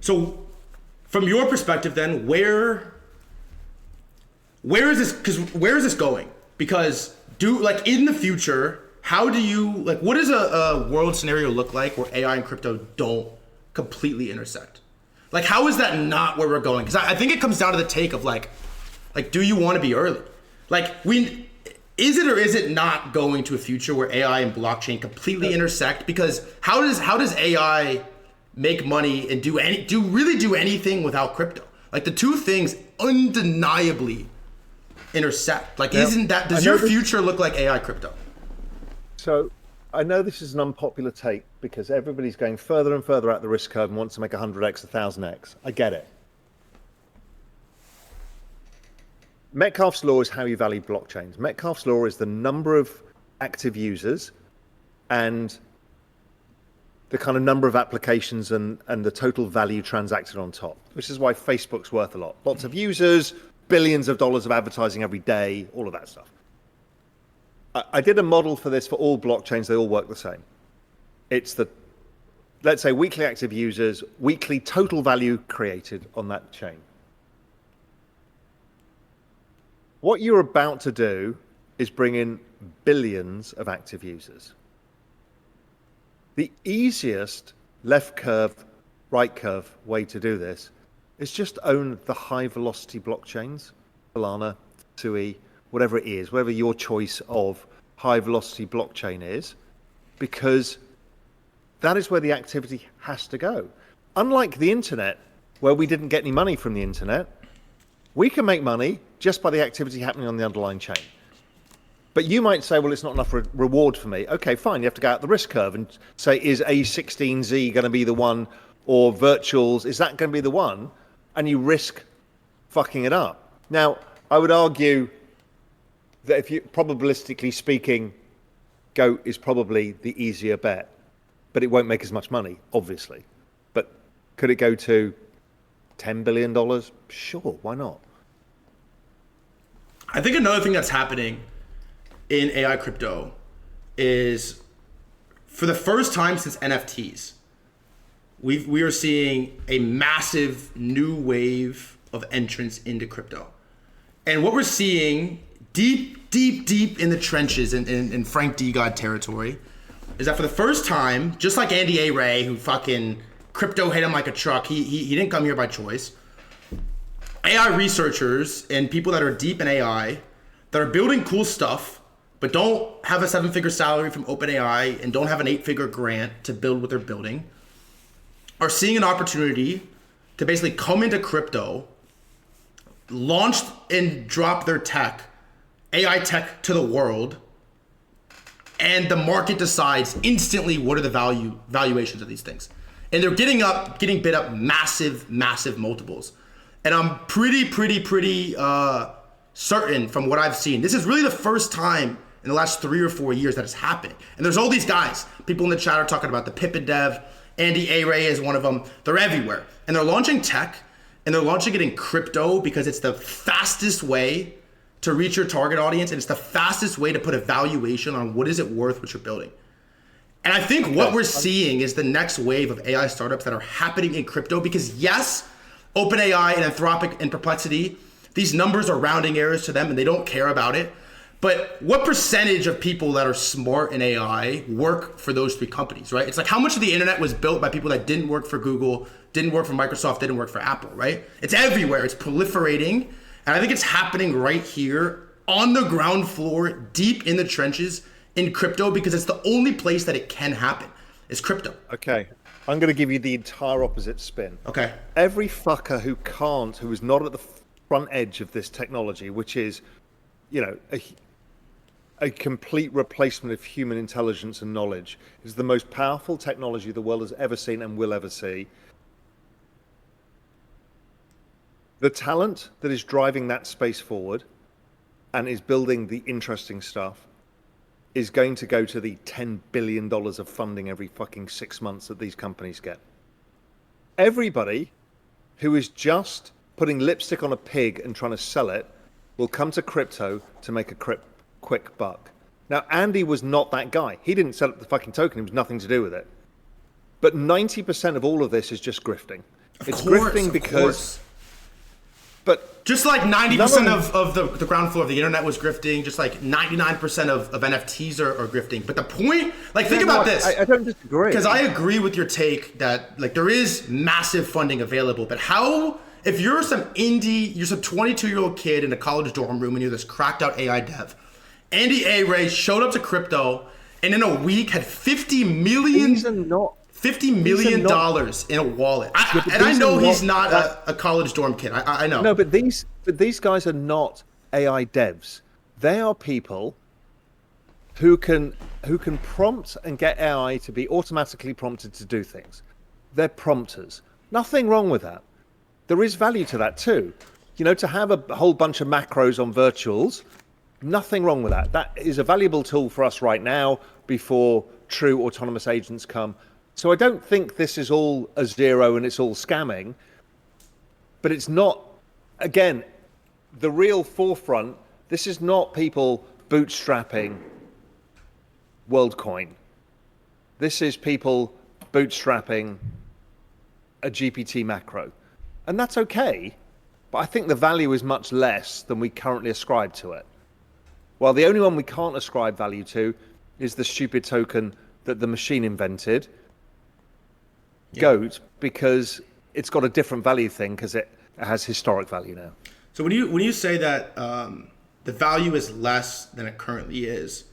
[SPEAKER 1] So, from your perspective, then, where is this? Because where is this going? Because in the future, how do you what does a world scenario look like where AI and crypto don't completely intersect? How is that not where we're going? Because I think it comes down to the take of do you want to be early? Is it or is it not going to a future where AI and blockchain completely intersect? Because how does AI make money and do anything without crypto? The two things undeniably intersect. Does your future look like AI crypto?
[SPEAKER 2] So I know this is an unpopular take because everybody's going further and further out the risk curve and wants to make 100x, 1000x. I get it. Metcalfe's law is how you value blockchains. Metcalfe's law is the number of active users and the kind of number of applications and the total value transacted on top, which is why Facebook's worth a lot. Lots of users, billions of dollars of advertising every day, all of that stuff. I did a model for this for all blockchains. They all work the same. It's let's say, weekly active users, weekly total value created on that chain. What you're about to do is bring in billions of active users. The easiest left curve, right curve way to do this is just own the high velocity blockchains, Solana, Sui, whatever it is, whatever your choice of high velocity blockchain is, because that is where the activity has to go. Unlike the internet, where we didn't get any money from the internet, we can make money just by the activity happening on the underlying chain. But you might say, well, it's not enough reward for me. Okay, fine. You have to go out the risk curve and say, is A16Z going to be the one, or virtuals, is that going to be the one? And you risk fucking it up. Now, I would argue that if you, probabilistically speaking, goat is probably the easier bet, but it won't make as much money, obviously. But could it go to $10 billion? Sure, why not?
[SPEAKER 1] I think another thing that's happening in AI crypto is, for the first time since NFTs, we are seeing a massive new wave of entrance into crypto. And what we're seeing deep in the trenches in Frank D. God territory is that for the first time, just like Andy A. Ray, who fucking crypto hit him like a truck, he didn't come here by choice. AI researchers and people that are deep in AI that are building cool stuff but don't have a 7-figure salary from OpenAI and don't have an 8-figure grant to build what they're building are seeing an opportunity to basically come into crypto, launch and drop their tech, AI tech, to the world, and the market decides instantly what are the valuations of these things. And they're getting bid up massive multiples. And I'm pretty certain from what I've seen, this is really the first time in the last 3 or 4 years that it's happened. And there's all these guys, people in the chat are talking about the Pippin Dev, Andy A. Ray is one of them. They're everywhere. And they're launching tech, and they're launching it in crypto because it's the fastest way to reach your target audience, and it's the fastest way to put a valuation on what is it worth what you're building. And I think what we're seeing is the next wave of AI startups that are happening in crypto because, yes, OpenAI and Anthropic and Perplexity, these numbers are rounding errors to them and they don't care about it. But what percentage of people that are smart in AI work for those 3 companies, right? It's like how much of the internet was built by people that didn't work for Google, didn't work for Microsoft, didn't work for Apple, right? It's everywhere. It's proliferating. And I think it's happening right here on the ground floor, deep in the trenches in crypto, because it's the only place that it can happen is crypto.
[SPEAKER 2] Okay. I'm going to give you the entire opposite spin.
[SPEAKER 1] Okay.
[SPEAKER 2] Every fucker who is not at the front edge of this technology, which is, you know, a complete replacement of human intelligence and knowledge, is the most powerful technology the world has ever seen and will ever see. The talent that is driving that space forward and is building the interesting stuff is going to go to the $10 billion of funding every fucking 6 months that these companies get. Everybody who is just putting lipstick on a pig and trying to sell it will come to crypto to make a quick buck. Now, Andy was not that guy. He didn't set up the fucking token. It was nothing to do with it. But 90% of all of this is just grifting. It's grifting because... But
[SPEAKER 1] just like 90% of the ground floor of the internet was grifting, just like 99% of NFTs are grifting. But the point, like, think about this.
[SPEAKER 2] I don't disagree.
[SPEAKER 1] Because I agree with your take that, like, there is massive funding available. But how, if you're some 22-year-old kid in a college dorm room and you're this cracked out AI dev, Andy A. Ray showed up to crypto and in a week had $50 million in a wallet. I know he's not a college dorm kid. I know.
[SPEAKER 2] No, but these guys are not AI devs. They are people who can prompt and get AI to be automatically prompted to do things. They're prompters. Nothing wrong with that. There is value to that too. You know, to have a whole bunch of macros on virtuals, nothing wrong with that. That is a valuable tool for us right now before true autonomous agents come. So I don't think this is all a zero and it's all scamming, but it's not, again, the real forefront. This is not people bootstrapping WorldCoin. This is people bootstrapping a GPT macro. And that's okay, but I think the value is much less than we currently ascribe to it. Well, the only one we can't ascribe value to is the stupid token that the machine invented, GOAT, because it's got a different value thing because it has historic value now.
[SPEAKER 1] So when you say that the value is less than it currently is,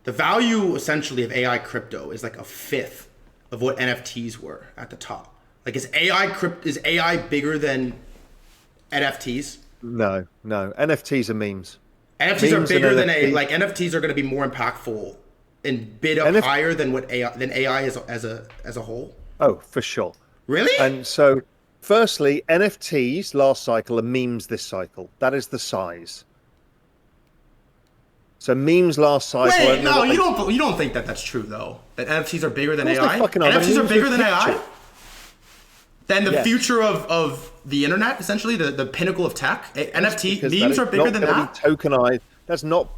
[SPEAKER 1] the value essentially of AI crypto is like a fifth of what NFTs were at the top. Like, is AI bigger than NFTs?
[SPEAKER 2] No. NFTs are memes.
[SPEAKER 1] NFTs are bigger than NFTs are going to be more impactful and bid up higher than what AI as a whole.
[SPEAKER 2] Oh, for sure.
[SPEAKER 1] Really?
[SPEAKER 2] And so firstly, NFTs last cycle and memes this cycle. That is the size. So memes last cycle.
[SPEAKER 1] Wait, no, you don't think that that's true though? That NFTs are bigger than AI? NFTs are bigger than AI? Then the future of the internet, essentially, the pinnacle of tech. NFT memes are bigger than that.
[SPEAKER 2] Tokenized. That's not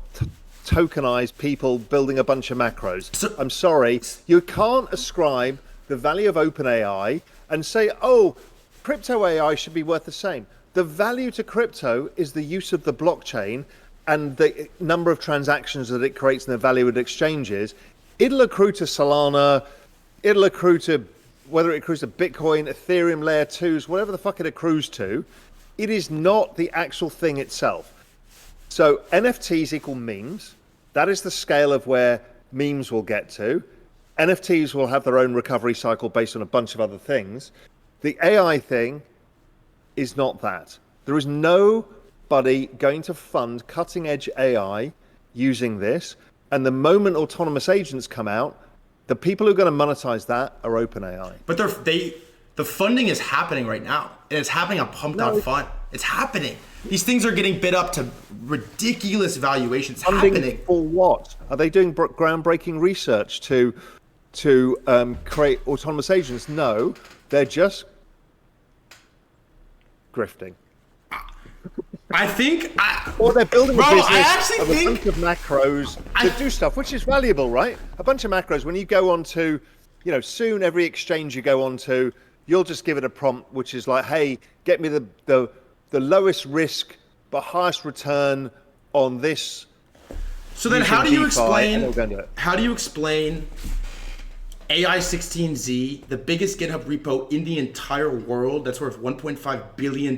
[SPEAKER 2] tokenized people building a bunch of macros. So, I'm sorry, you can't ascribe the value of OpenAI and say, oh, crypto AI should be worth the same. The value to crypto is the use of the blockchain and the number of transactions that it creates in the value at exchanges. It'll accrue to Solana, it'll accrue to, whether it accrues to Bitcoin, Ethereum, layer 2s, whatever the fuck it accrues to. It is not the actual thing itself. So NFTs equal memes. That is the scale of where memes will get to. NFTs will have their own recovery cycle based on a bunch of other things. The AI thing is not that. There is nobody going to fund cutting edge AI using this. And the moment autonomous agents come out, the people who are going to monetize that are OpenAI.
[SPEAKER 1] But the funding is happening right now. And it's happening on pumped out fund. It's happening. These things are getting bid up to ridiculous valuations.
[SPEAKER 2] Funding
[SPEAKER 1] happening.
[SPEAKER 2] For what? Are they doing groundbreaking research to create autonomous agents? No, they're just grifting.
[SPEAKER 1] I think...
[SPEAKER 2] or they're building a business
[SPEAKER 1] a
[SPEAKER 2] bunch of macros to do stuff, which is valuable, right? A bunch of macros. When you go on to, soon every exchange you go on to, you'll just give it a prompt, which is like, hey, get me the lowest risk but highest return on this.
[SPEAKER 1] So then how do you explain AI16Z, the biggest GitHub repo in the entire world, that's worth $1.5 billion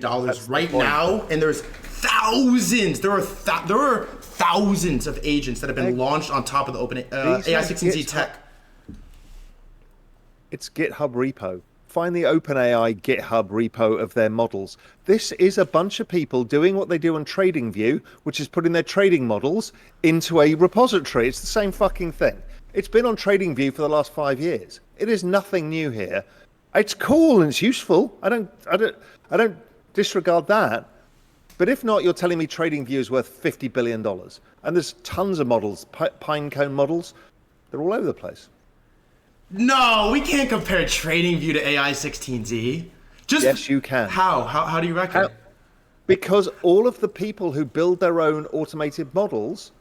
[SPEAKER 1] right now, and there's thousands. There are thousands of agents that have been launched on top of the open AI16Z tech.
[SPEAKER 2] It's GitHub repo. Find the OpenAI GitHub repo of their models. This is a bunch of people doing what they do on TradingView, which is putting their trading models into a repository. It's the same fucking thing. It's been on TradingView for the last 5 years. It is nothing new here. It's cool and it's useful. I don't disregard that. But if not, you're telling me TradingView is worth $50 billion. And there's tons of models, pinecone models. They're all over the place.
[SPEAKER 1] No, we can't compare TradingView to AI16Z.
[SPEAKER 2] Yes, you can.
[SPEAKER 1] How? How do you reckon?
[SPEAKER 2] Because all of the people who build their own automated models,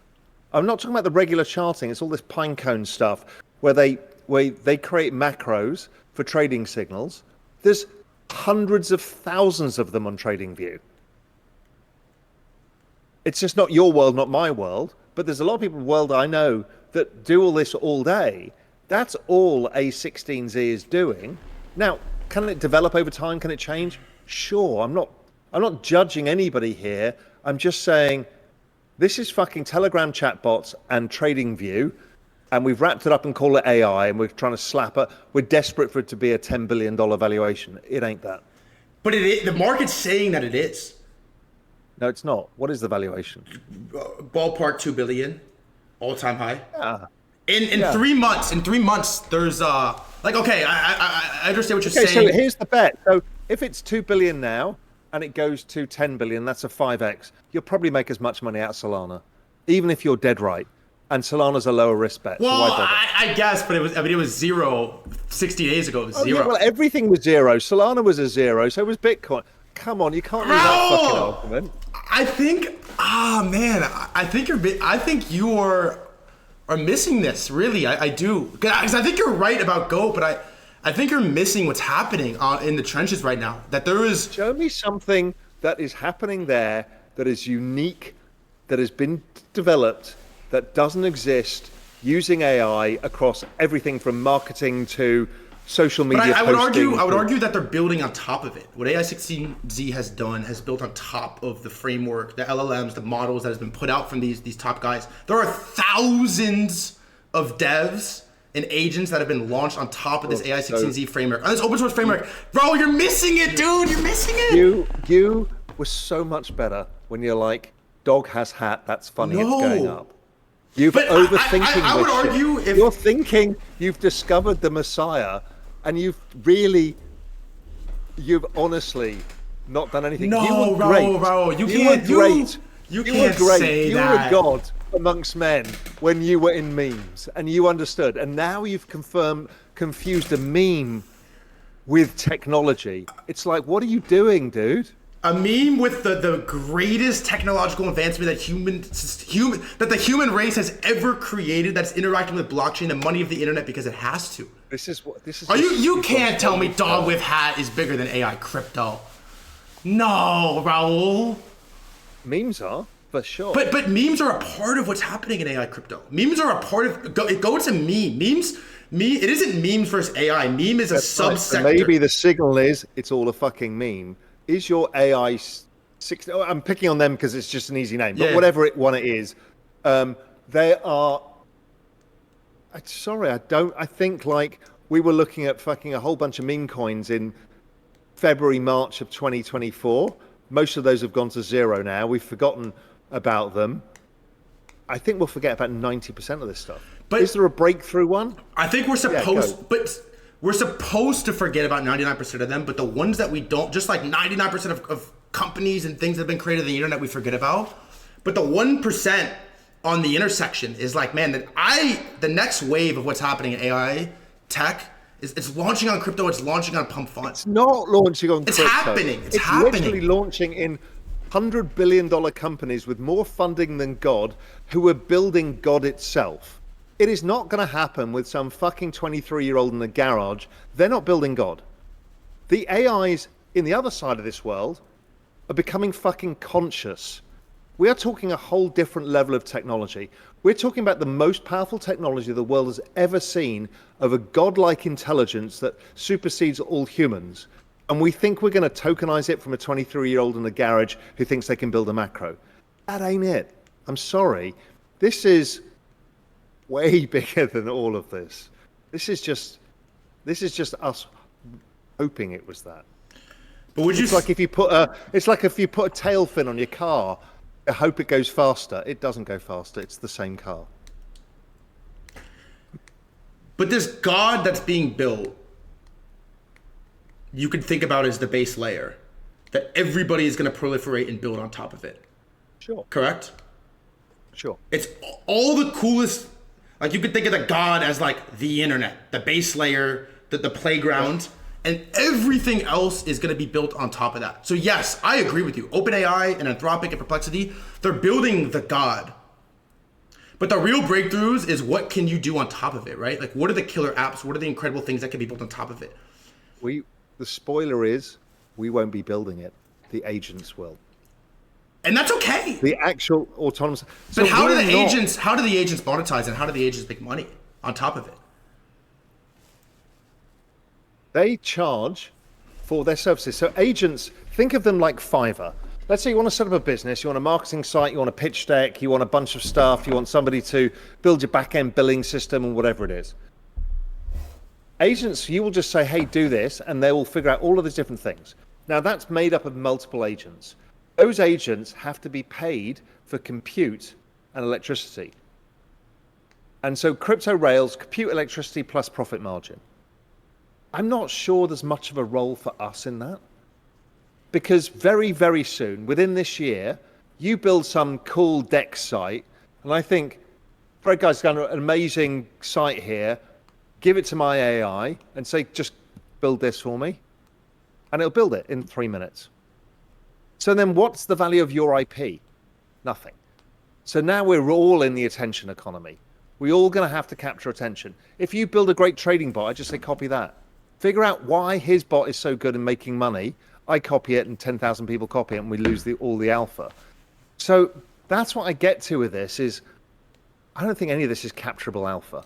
[SPEAKER 2] I'm not talking about the regular charting, it's all this pinecone stuff where they create macros for trading signals. There's hundreds of thousands of them on TradingView. It's just not your world, not my world, but there's a lot of people in the world I know that do all this all day. That's all A16Z is doing. Now, can it develop over time? Can it change? Sure. I'm not judging anybody here. I'm just saying this is fucking Telegram chatbots and TradingView, and we've wrapped it up and call it AI, and we're trying to slap it. We're desperate for it to be a $10 billion valuation. It ain't that.
[SPEAKER 1] But the market's saying that it is.
[SPEAKER 2] No, it's not. What is the valuation?
[SPEAKER 1] Ballpark $2 billion, all-time high.
[SPEAKER 2] Yeah.
[SPEAKER 1] In 3 months, there's okay, I understand what you're saying.
[SPEAKER 2] So here's the bet. So if it's $2 billion now and it goes to $10 billion, that's a 5x. You'll probably make as much money out of Solana, even if you're dead right. And Solana's a lower risk bet.
[SPEAKER 1] Well,
[SPEAKER 2] so
[SPEAKER 1] I guess, but it was zero 60 days ago. It was zero.
[SPEAKER 2] Yeah, well, everything was zero. Solana was a zero, so was Bitcoin. Come on, you can't use that fucking argument.
[SPEAKER 1] I think you are missing this, really. I do. Because I think you're right about GOAT, but I think you're missing what's happening in the trenches right now. That there is...
[SPEAKER 2] Show me something that is happening there that is unique, that has been developed, that doesn't exist, using AI across everything from marketing to social media.
[SPEAKER 1] But I would argue that they're building on top of it. What AI16Z has done has built on top of the framework, the LLMs, the models that has been put out from these top guys. There are thousands of devs and agents that have been launched on top of this AI16Z framework, on this open source framework. Bro, you're missing it, dude. You're missing it.
[SPEAKER 2] You were so much better when you're like, dog has hat. That's funny. No. It's going up. You're overthinking.
[SPEAKER 1] I would argue if
[SPEAKER 2] you're thinking you've discovered the Messiah. And you've really you've honestly not done anything.
[SPEAKER 1] No,
[SPEAKER 2] you were
[SPEAKER 1] Raoul, you can't say that.
[SPEAKER 2] You were God amongst men when you were in memes, and you understood. And now you've confused a meme with technology. It's like, what are you doing, dude?
[SPEAKER 1] A meme with the greatest technological advancement that the human race has ever created, that's interacting with blockchain and money of the internet because it has to.
[SPEAKER 2] This is.
[SPEAKER 1] You can't tell me dog with hat is bigger than AI crypto. No, Raoul.
[SPEAKER 2] Memes are, for sure.
[SPEAKER 1] But memes are a part of what's happening in AI crypto. Memes are a part of go to meme. It isn't memes versus AI. Meme is a subsector.
[SPEAKER 2] Right. Maybe the signal is it's all a fucking meme. Is your AI I'm picking on them because it's just an easy name, but whatever one it is, they are. Sorry, I think like we were looking at fucking a whole bunch of meme coins in February, March of 2024. Most of those have gone to zero now. We've forgotten about them. I think we'll forget about 90% of this stuff. But is there a breakthrough one?
[SPEAKER 1] I think we're supposed to forget about 99% of them, but the ones that we don't, just like 99% of companies and things that have been created on the internet, we forget about. But the 1% on the intersection is like, man, the next wave of what's happening in AI tech is it's launching on crypto, it's launching on pump funds.
[SPEAKER 2] It's not launching on crypto.
[SPEAKER 1] It's happening. It's
[SPEAKER 2] literally launching in $100 billion companies with more funding than God, who are building God itself. It is not going to happen with some fucking 23-year-old in the garage. They're not building God. The AIs in the other side of this world are becoming fucking conscious. We are talking a whole different level of technology. We're talking about the most powerful technology the world has ever seen, of a godlike intelligence that supersedes all humans. And we think we're going to tokenize it from a 23-year-old in the garage who thinks they can build a macro. That ain't it. I'm sorry. This is way bigger than all of this. This is just us hoping it was that.
[SPEAKER 1] But
[SPEAKER 2] it's like if you put a tail fin on your car, I hope it goes faster. It doesn't go faster. It's the same car.
[SPEAKER 1] But this God that's being built, you could think about as the base layer that everybody is going to proliferate and build on top of it.
[SPEAKER 2] Sure.
[SPEAKER 1] Correct?
[SPEAKER 2] Sure.
[SPEAKER 1] It's all the coolest. Like, you could think of the God as like the internet, the base layer, the playground, and everything else is going to be built on top of that. So yes, I agree with you. OpenAI and Anthropic and Perplexity, they're building the God. But the real breakthroughs is what can you do on top of it, right? Like, what are the killer apps? What are the incredible things that can be built on top of it?
[SPEAKER 2] The spoiler is we won't be building it. The agents will.
[SPEAKER 1] And that's okay.
[SPEAKER 2] The actual autonomous.
[SPEAKER 1] But how do the agents monetize, and how do the agents make money on top of it?
[SPEAKER 2] They charge for their services. So agents, think of them like Fiverr. Let's say you want to set up a business, you want a marketing site, you want a pitch deck, you want a bunch of stuff, you want somebody to build your back-end billing system and whatever it is. Agents, you will just say, hey, do this, and they will figure out all of these different things. Now, that's made up of multiple agents. Those agents have to be paid for compute and electricity. And so crypto rails, compute, electricity plus profit margin. I'm not sure there's much of a role for us in that. Because very, very soon, within this year, you build some cool DEX site, and I think Threadguy's got an amazing site here, give it to my AI, and say, just build this for me. And it'll build it in 3 minutes. So then what's the value of your IP? Nothing. So now we're all in the attention economy. We're all going to have to capture attention. If you build a great trading bot, I just say copy that. Figure out why his bot is so good in making money. I copy it and 10,000 people copy it and we lose all the alpha. So that's what I get to with this is, I don't think any of this is capturable alpha.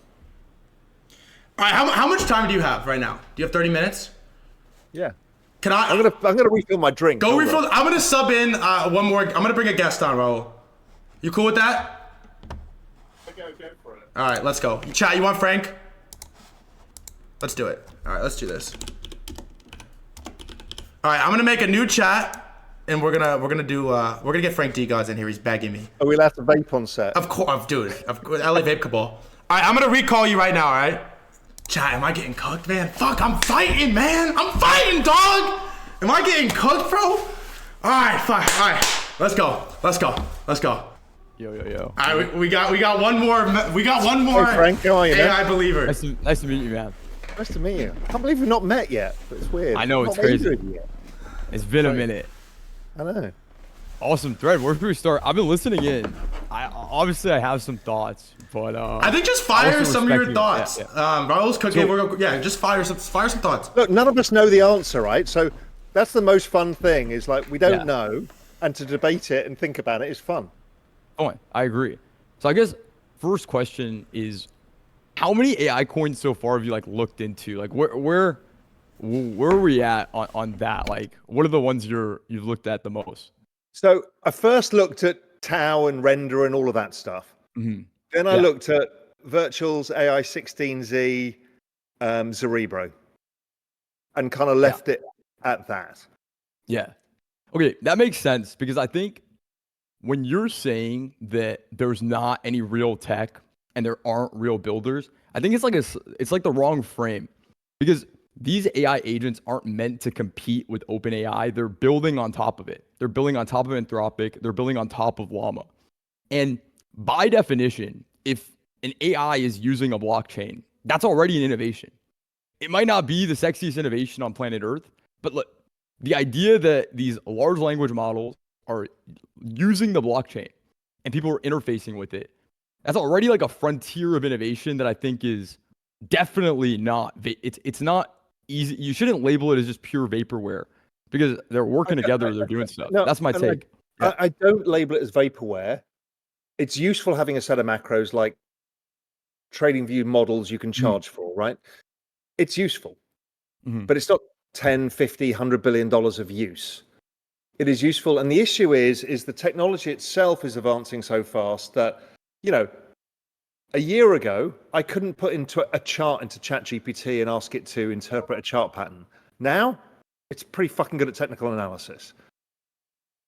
[SPEAKER 1] All right, how much time do you have right now? Do you have 30 minutes?
[SPEAKER 2] Yeah.
[SPEAKER 1] I'm
[SPEAKER 2] gonna refill my drink.
[SPEAKER 1] Go refill. I'm gonna sub in one more. I'm gonna bring a guest on, Raoul. You cool with that?
[SPEAKER 2] Go for it.
[SPEAKER 1] All right, let's go. Chat, you want Frank? Let's do it. All right, let's do this. All right, I'm gonna make a new chat, and we're gonna get Frank Degas in here. He's begging me.
[SPEAKER 2] Are we allowed to vape on set?
[SPEAKER 1] Of course, dude. Of course, LA Vape Cabal. All right, I'm gonna recall you right now. All right. Chat, am I getting cooked, man? Fuck, I'm fighting, man. I'm fighting, dog. Am I getting cooked, bro? All right, fine. All right, let's go.
[SPEAKER 3] Yo.
[SPEAKER 1] All right, we got one more. We got one more.
[SPEAKER 2] Hey Frank, how are you,
[SPEAKER 1] AI
[SPEAKER 2] man?
[SPEAKER 1] believer.
[SPEAKER 3] Nice to meet you, man.
[SPEAKER 2] Nice to meet you. I can't believe we've not met yet, but it's weird.
[SPEAKER 3] I know,
[SPEAKER 2] We've
[SPEAKER 3] it's
[SPEAKER 2] not met
[SPEAKER 3] crazy.
[SPEAKER 2] either of you yet.
[SPEAKER 3] It's been a minute.
[SPEAKER 2] I know.
[SPEAKER 3] Awesome thread. Where should we start? I've been listening in. I have some thoughts, but
[SPEAKER 1] I think just fire
[SPEAKER 3] also
[SPEAKER 1] some of your
[SPEAKER 3] respect you.
[SPEAKER 1] thoughts.
[SPEAKER 3] Yeah.
[SPEAKER 1] Raoul's cooking. Just fire some thoughts.
[SPEAKER 2] Look, none of us know the answer, right? So that's the most fun thing. Is like we don't know, and to debate it and think about it is fun.
[SPEAKER 3] Fine. I agree. So I guess first question is, how many AI coins so far have you like looked into? Like where are we at on that? Like what are the ones you've looked at the most?
[SPEAKER 2] So I first looked at Tau and Render and all of that stuff.
[SPEAKER 3] Mm-hmm.
[SPEAKER 2] Then I looked at Virtual's AI 16Z Cerebro and kind of left it at that.
[SPEAKER 3] Yeah. Okay, that makes sense because I think when you're saying that there's not any real tech and there aren't real builders, I think it's like the wrong frame because these AI agents aren't meant to compete with OpenAI. They're building on top of it. They're building on top of Anthropic. They're building on top of Llama. And by definition, if an AI is using a blockchain, that's already an innovation. It might not be the sexiest innovation on planet Earth, but look, the idea that these large language models are using the blockchain and people are interfacing with it, that's already like a frontier of innovation that I think is definitely not. It's not easy. You shouldn't label it as just pure vaporware because they're working together. They're doing stuff.
[SPEAKER 2] No,
[SPEAKER 3] that's my take.
[SPEAKER 2] I don't label it as vaporware. It's useful having a set of macros like trading view models you can charge for, right? It's useful, but it's not 10, 50, $100 billion of use. It is useful. And the issue is the technology itself is advancing so fast that, a year ago, I couldn't put into a chart into ChatGPT and ask it to interpret a chart pattern. Now, it's pretty fucking good at technical analysis.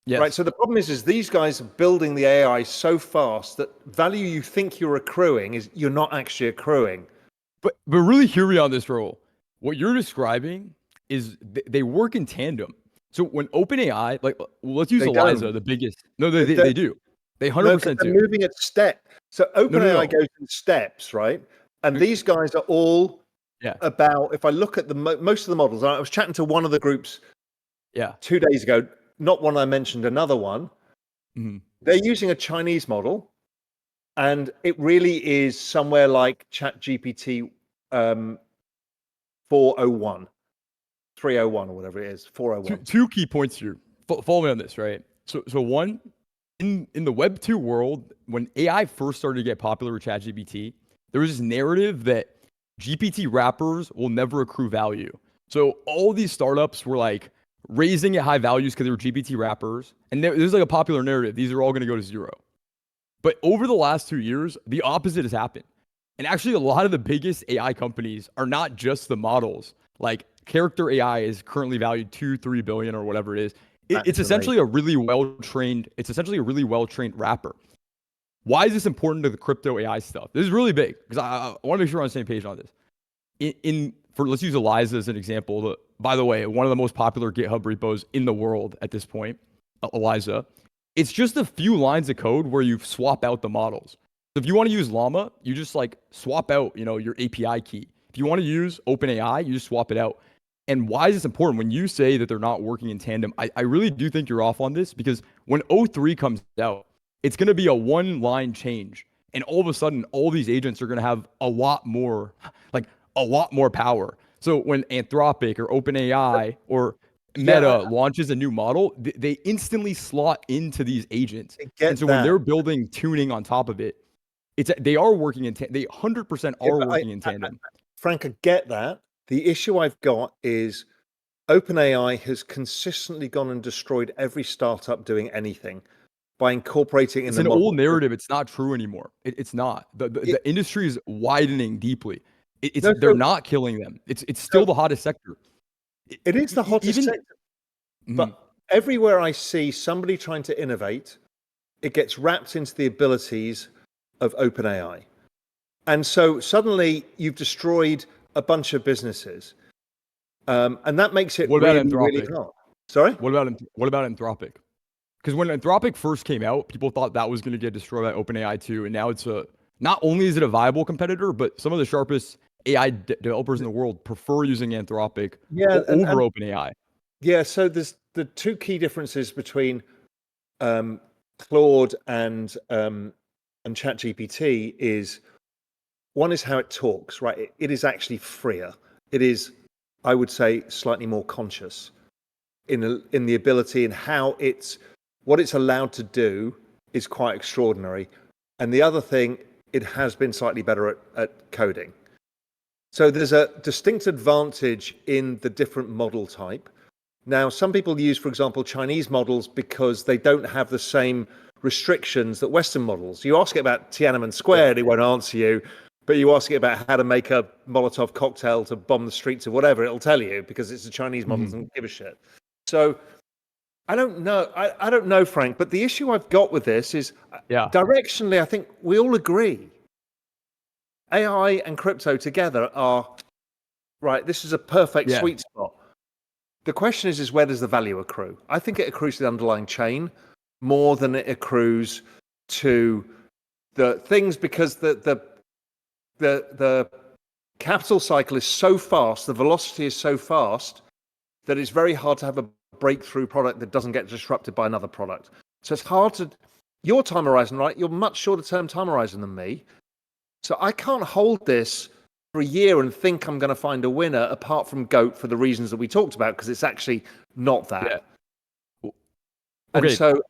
[SPEAKER 3] Yes.
[SPEAKER 2] Right. So the problem is these guys are building the AI so fast that value you think you're accruing is you're not actually accruing.
[SPEAKER 3] But really hear me on this, Raoul. What you're describing is they work in tandem. So when OpenAI, like let's use Eliza, the biggest. No, they do. They 100% do.
[SPEAKER 2] They're moving at step. So OpenAI goes in steps, right? And these guys are all about. If I look at most of the models, I was chatting to one of the groups 2 days ago. Not one I mentioned, another one.
[SPEAKER 3] Mm-hmm.
[SPEAKER 2] They're using a Chinese model, and it really is somewhere like ChatGPT 401, 301, or whatever it is, 401.
[SPEAKER 3] Two key points here. Follow me on this, right? So one, in the Web 2 world, when AI first started to get popular with ChatGPT, there was this narrative that GPT wrappers will never accrue value. So all these startups were like raising at high values because they were GPT wrappers. And there's like a popular narrative. These are all going to go to zero. But over the last 2 years, the opposite has happened. And actually, a lot of the biggest AI companies are not just the models. Like Character AI is currently valued $2-3 billion or whatever it is. It's essentially a really well-trained wrapper. Why is this important to the crypto AI stuff? This is really big because I want to make sure we're on the same page on this. Let's use Eliza as an example. By the way, one of the most popular GitHub repos in the world at this point, Eliza. It's just a few lines of code where you swap out the models. So if you want to use Llama, you just like swap out, your API key. If you want to use OpenAI, you just swap it out. And why is this important? When you say that they're not working in tandem, I really do think you're off on this because when O3 comes out, it's going to be a one-line change. And all of a sudden, all these agents are going to have a lot more power. So when Anthropic or OpenAI or Meta launches a new model, they instantly slot into these agents. And so when they're building tuning on top of it, they are working in tandem. They 100% are working in tandem.
[SPEAKER 2] Frank, I get that. The issue I've got is OpenAI has consistently gone and destroyed every startup doing anything by incorporating in
[SPEAKER 3] it's
[SPEAKER 2] the
[SPEAKER 3] an
[SPEAKER 2] model.
[SPEAKER 3] Old narrative. It's not true anymore. It's not. The industry is widening deeply. They're not killing them. It's still the hottest sector.
[SPEAKER 2] It is the hottest sector. But everywhere I see somebody trying to innovate, it gets wrapped into the abilities of OpenAI. And so suddenly you've destroyed a bunch of businesses. And that makes it really hard. Sorry?
[SPEAKER 3] What about Anthropic? Because when Anthropic first came out, people thought that was going to get destroyed by OpenAI too, and now it's not only is it a viable competitor, but some of the sharpest AI developers in the world prefer using Anthropic over OpenAI.
[SPEAKER 2] Yeah, so there's the two key differences between Claude and ChatGPT is one is how it talks, right? It is actually freer. It is, I would say, slightly more conscious in the ability and how what it's allowed to do is quite extraordinary. And the other thing, it has been slightly better at coding. So there's a distinct advantage in the different model type. Now, some people use, for example, Chinese models because they don't have the same restrictions that Western models. You ask it about Tiananmen Square, it won't answer you. But you ask it about how to make a Molotov cocktail to bomb the streets or whatever, it'll tell you because it's a Chinese model, doesn't give a shit. So I don't know. I don't know, Frank, but the issue I've got with this is directionally, I think we all agree. AI and crypto together are, right, this is a perfect sweet spot. The question is where does the value accrue? I think it accrues to the underlying chain more than it accrues to the things because the capital cycle is so fast, the velocity is so fast that it's very hard to have a breakthrough product that doesn't get disrupted by another product. So it's hard to, your time horizon, right? You're much shorter term time horizon than me. So I can't hold this for a year and think I'm going to find a winner apart from GOAT for the reasons that we talked about, because it's actually not that.
[SPEAKER 3] Yeah.
[SPEAKER 2] And
[SPEAKER 3] okay.
[SPEAKER 2] so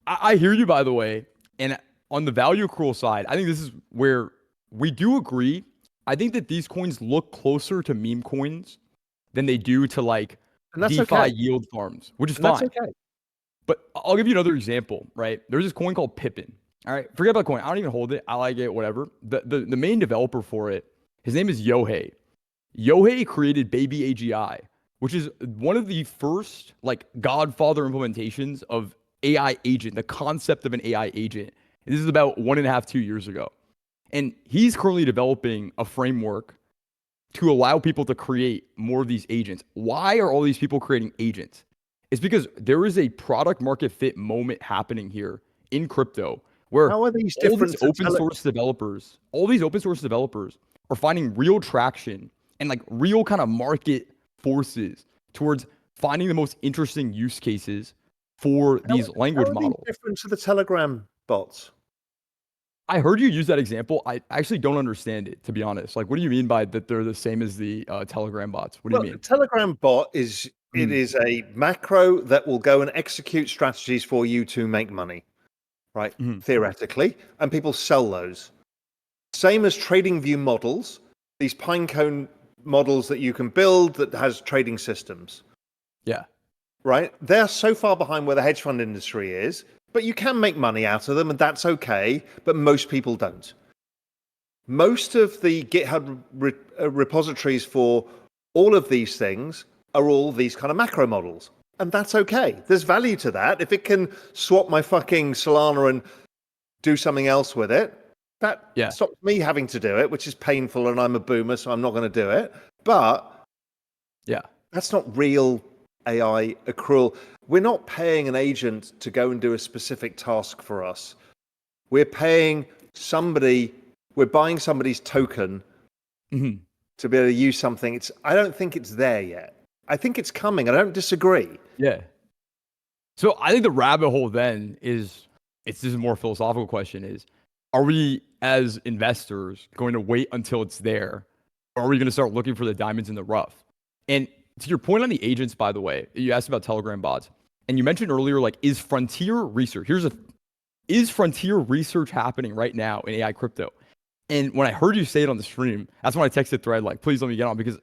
[SPEAKER 3] I hear you, by the way. And on the value accrual side, I think this is where we do agree. I think that these coins look closer to meme coins than they do to like DeFi yield farms, which is fine.
[SPEAKER 2] That's okay.
[SPEAKER 3] But I'll give you another example, right? There's this coin called Pippin. All right, forget about the coin. I don't even hold it. I like it, whatever. The main developer for it, his name is Yohei. Yohei created Baby AGI, which is one of the first like godfather implementations of AI agent, the concept of an AI agent. And this is about 1.5, 2 years ago. And he's currently developing a framework to allow people to create more of these agents. Why are all these people creating agents? It's because there is a product market fit moment happening here in crypto where
[SPEAKER 2] how are these
[SPEAKER 3] all these open source developers are finding real traction and like real kind of market forces towards finding the most interesting use cases for these language models.
[SPEAKER 2] Different to the Telegram bots?
[SPEAKER 3] I heard you use that example. I actually don't understand it, to be honest. Like, what do you mean by that they're the same as the Telegram bots? What do you mean?
[SPEAKER 2] The Telegram bot is it is a macro that will go and execute strategies for you to make money, right? Theoretically, and people sell those. Same as TradingView models, these Pinecone models that you can build that has trading systems.
[SPEAKER 3] Yeah.
[SPEAKER 2] Right? They're so far behind where the hedge fund industry is, but you can make money out of them, and that's okay, but most people don't. Most of the GitHub repositories for all of these things are all these kind of macro models, and that's okay. There's value to that. If it can swap my fucking Solana and do something else with it, that stops me having to do it, which is painful, and I'm a boomer, so I'm not going to do it. But that's not real AI accrual. We're not paying an agent to go and do a specific task for us. We're paying somebody, we're buying somebody's token to be able to use something. I don't think it's there yet. I think it's coming. I don't disagree.
[SPEAKER 3] Yeah. So I think the rabbit hole then is, it's just a more philosophical question is, are we as investors going to wait until it's there? Or are we going to start looking for the diamonds in the rough? And to your point on the agents, by the way, you asked about Telegram bots. And you mentioned earlier, like, is frontier research, is frontier research happening right now in AI crypto? And when I heard you say it on the stream, that's when I texted Thread, like, please let me get on, because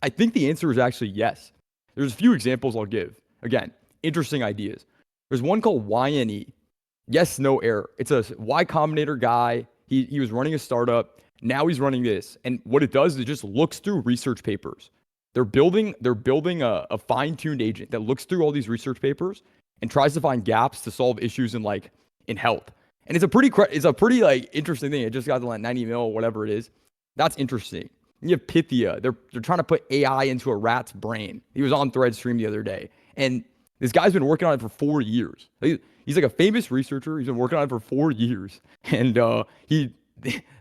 [SPEAKER 3] I think the answer is actually yes. There's a few examples I'll give. Again, interesting ideas. There's one called YNE. Yes, no error. It's a Y Combinator guy. He was running a startup. Now he's running this. And what it does is it just looks through research papers. They're building a fine-tuned agent that looks through all these research papers and tries to find gaps to solve issues in health. And it's a pretty like interesting thing. It just got to like 90 mil, whatever it is. That's interesting. You have Pythia. They're trying to put AI into a rat's brain. He was on Thread stream the other day, And this guy's been working on it for 4 years. He's like a famous researcher. He's been working on it for 4 years. And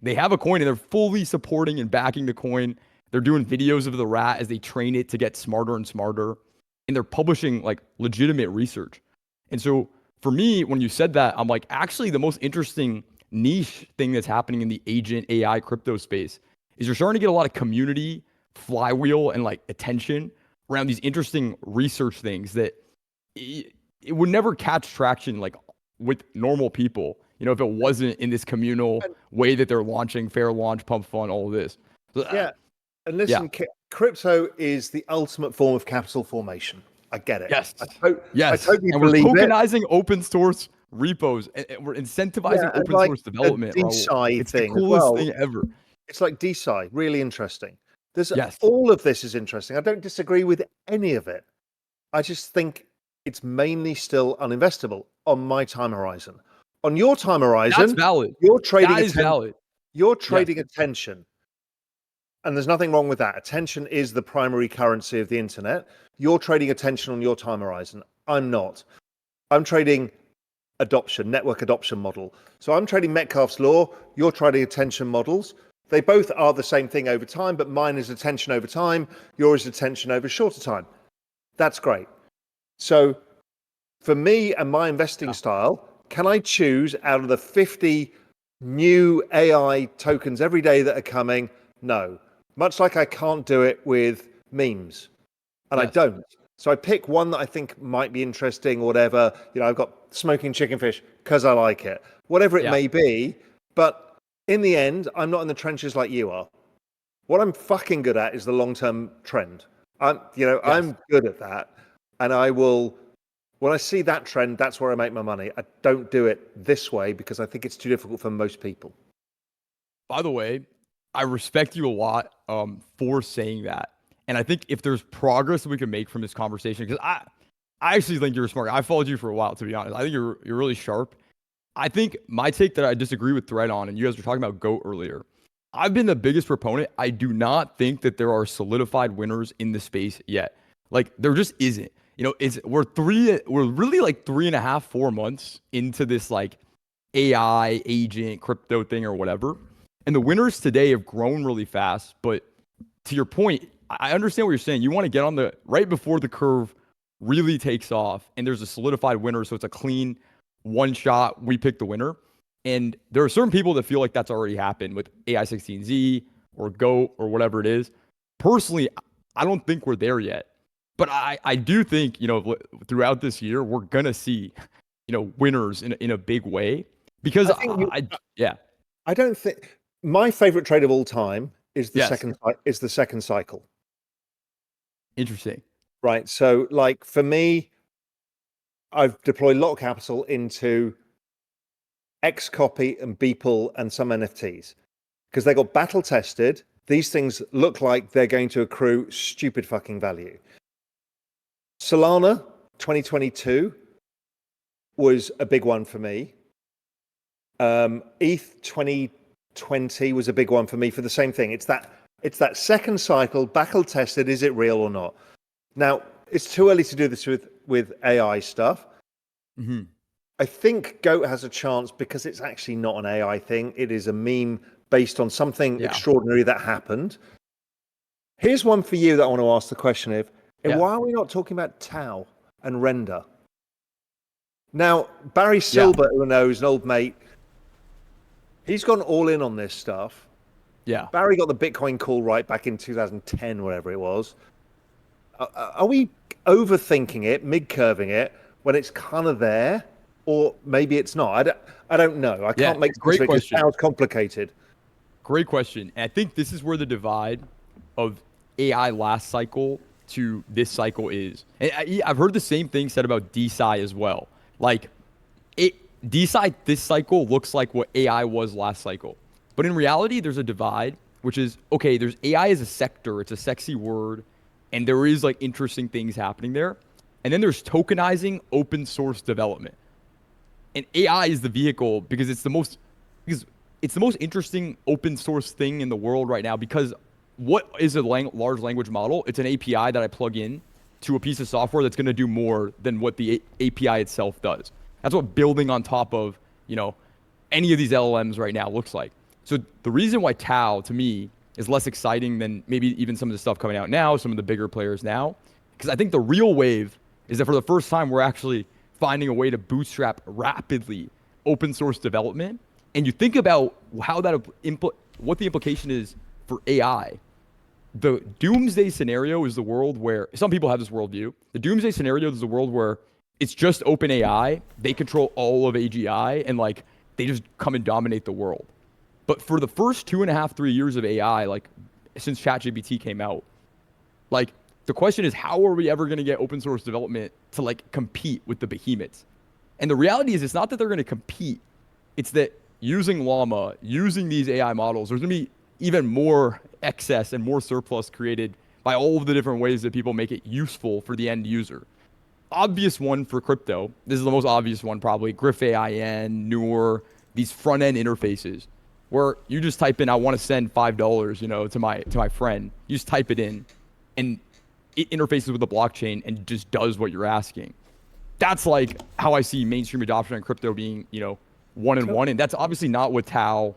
[SPEAKER 3] they have a coin and they're fully supporting and backing the coin. They're doing videos of the rat as they train it to get smarter and smarter. And they're publishing like legitimate research. And so for me, when you said that, I'm like, actually the most interesting niche thing that's happening in the agent AI crypto space is you're starting to get a lot of community flywheel and like attention around these interesting research things that it would never catch traction like with normal people, if it wasn't in this communal way that they're launching, fair launch, pump fund, all of this. So,
[SPEAKER 2] yeah. And listen, crypto is the ultimate form of capital formation. I get it.
[SPEAKER 3] Yes.
[SPEAKER 2] I totally
[SPEAKER 3] and we're
[SPEAKER 2] believe
[SPEAKER 3] tokenizing open source repos and we're incentivizing open
[SPEAKER 2] like
[SPEAKER 3] source development.
[SPEAKER 2] It's
[SPEAKER 3] the coolest thing ever.
[SPEAKER 2] It's like DeSci, really interesting. All of this is interesting. I don't disagree with any of it. I just think it's mainly still uninvestable on my time horizon. On your time horizon,
[SPEAKER 3] that's valid.
[SPEAKER 2] You're trading
[SPEAKER 3] that is valid.
[SPEAKER 2] You're trading attention. And there's nothing wrong with that. Attention is the primary currency of the internet. You're trading attention on your time horizon. I'm not. I'm trading adoption, network adoption model. So I'm trading Metcalfe's law. You're trading attention models. They both are the same thing over time, but mine is attention over time. Yours is attention over shorter time. That's great. So for me and my investing style, can I choose out of the 50 new AI tokens every day that are coming? No. Much like I can't do it with memes. And I don't. So I pick one that I think might be interesting or whatever. I've got smoking chicken fish because I like it. Whatever it may be. But in the end, I'm not in the trenches like you are. What I'm fucking good at is the long-term trend. I'm good at that. And I will, when I see that trend, that's where I make my money. I don't do it this way because I think it's too difficult for most people.
[SPEAKER 3] By the way, I respect you a lot for saying that. And I think if there's progress that we can make from this conversation, because I actually think you're smart. I followed you for a while, to be honest. I think you're really sharp. I think my take that I disagree with Thread on, and you guys were talking about GOAT earlier, I've been the biggest proponent. I do not think that there are solidified winners in the space yet. Like, there just isn't. We're really like 3.5, 4 months into this like AI agent crypto thing or whatever. And the winners today have grown really fast. But to your point, I understand what you're saying. You want to get on right before the curve really takes off and there's a solidified winner. So it's a clean one shot. We pick the winner. And there are certain people that feel like that's already happened with AI16Z or GOAT or whatever it is. Personally, I don't think we're there yet. But I do think, throughout this year, we're going to see, winners in a big way. Because
[SPEAKER 2] I don't think my favorite trade of all time is the second cycle.
[SPEAKER 3] Interesting.
[SPEAKER 2] Right. So like for me, I've deployed a lot of capital into Xcopy and Beeple and some NFTs because they got battle tested. These things look like they're going to accrue stupid fucking value. Solana 2022 was a big one for me. ETH 2020 was a big one for me for the same thing. It's that second cycle, battle tested. Is it real or not? Now it's too early to do this with AI stuff.
[SPEAKER 3] Mm-hmm.
[SPEAKER 2] I think GOAT has a chance because it's actually not an AI thing. It is a meme based on something extraordinary that happened. Here's one for you that I want to ask the question of. Why are we not talking about Tau and Render? Now, Barry Silbert, who knows, an old mate, he's gone all in on this stuff.
[SPEAKER 3] Yeah.
[SPEAKER 2] Barry got the Bitcoin call right back in 2010, whatever it was. Are we overthinking it, midcurving it, when it's kind of there? Or maybe it's not? I don't know. I can't make sense because it sounds complicated.
[SPEAKER 3] Great question. And I think this is where the divide of AI last cycle to this cycle is. And I've heard the same thing said about DeSci as well. Like, DeSci this cycle looks like what AI was last cycle. But in reality, there's a divide, which is, okay, there's AI as a sector. It's a sexy word. And there is like interesting things happening there. And then there's tokenizing open source development. And AI is the vehicle because it's the most interesting open source thing in the world right now because what is a large language model? It's an API that I plug in to a piece of software that's going to do more than what the API itself does. That's what building on top of, any of these LLMs right now looks like. So the reason why Tau, to me, is less exciting than maybe even some of the stuff coming out now, some of the bigger players now, because I think the real wave is that for the first time, we're actually finding a way to bootstrap rapidly open source development. And you think about how that what the implication is for AI. The doomsday scenario is the world where some people have this worldview. The doomsday scenario is the world where it's just open AI. They control all of AGI and like they just come and dominate the world. But for the first 2.5, 3 years of AI, like since ChatGPT came out, like the question is, how are we ever going to get open source development to like compete with the behemoths? And the reality is, it's not that they're going to compete. It's that using Llama, using these AI models, there's going to be even more excess and more surplus created by all of the different ways that people make it useful for the end user. Obvious one for crypto, this is the most obvious one probably, Griff AIN, Newer, these front end interfaces where you just type in, I want to send $5, to my friend. You just type it in and it interfaces with the blockchain and just does what you're asking. That's like how I see mainstream adoption on crypto being, one and one. And that's obviously not what Tau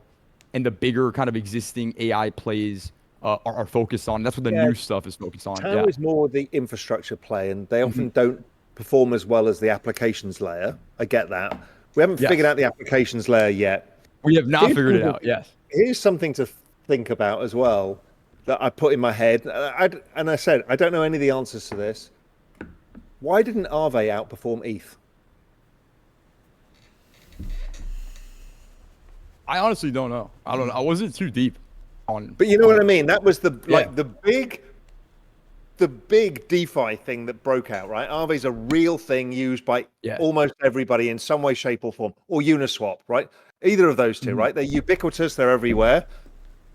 [SPEAKER 3] and the bigger kind of existing AI plays are focused on. That's what the new stuff is focused on.
[SPEAKER 2] Tau is more the infrastructure play, and they often don't perform as well as the applications layer. I get that. We haven't figured out the applications layer yet.
[SPEAKER 3] We have not figured it out, yes.
[SPEAKER 2] Here's something to think about as well that I put in my head. And I said, I don't know any of the answers to this. Why didn't Aave outperform ETH?
[SPEAKER 3] I honestly don't know. I don't know. I wasn't too deep on.
[SPEAKER 2] But you know what I mean? That was the big DeFi thing that broke out, right? Aave is a real thing used by almost everybody in some way, shape, or form, or Uniswap, right? Either of those two, right? They're ubiquitous, they're everywhere,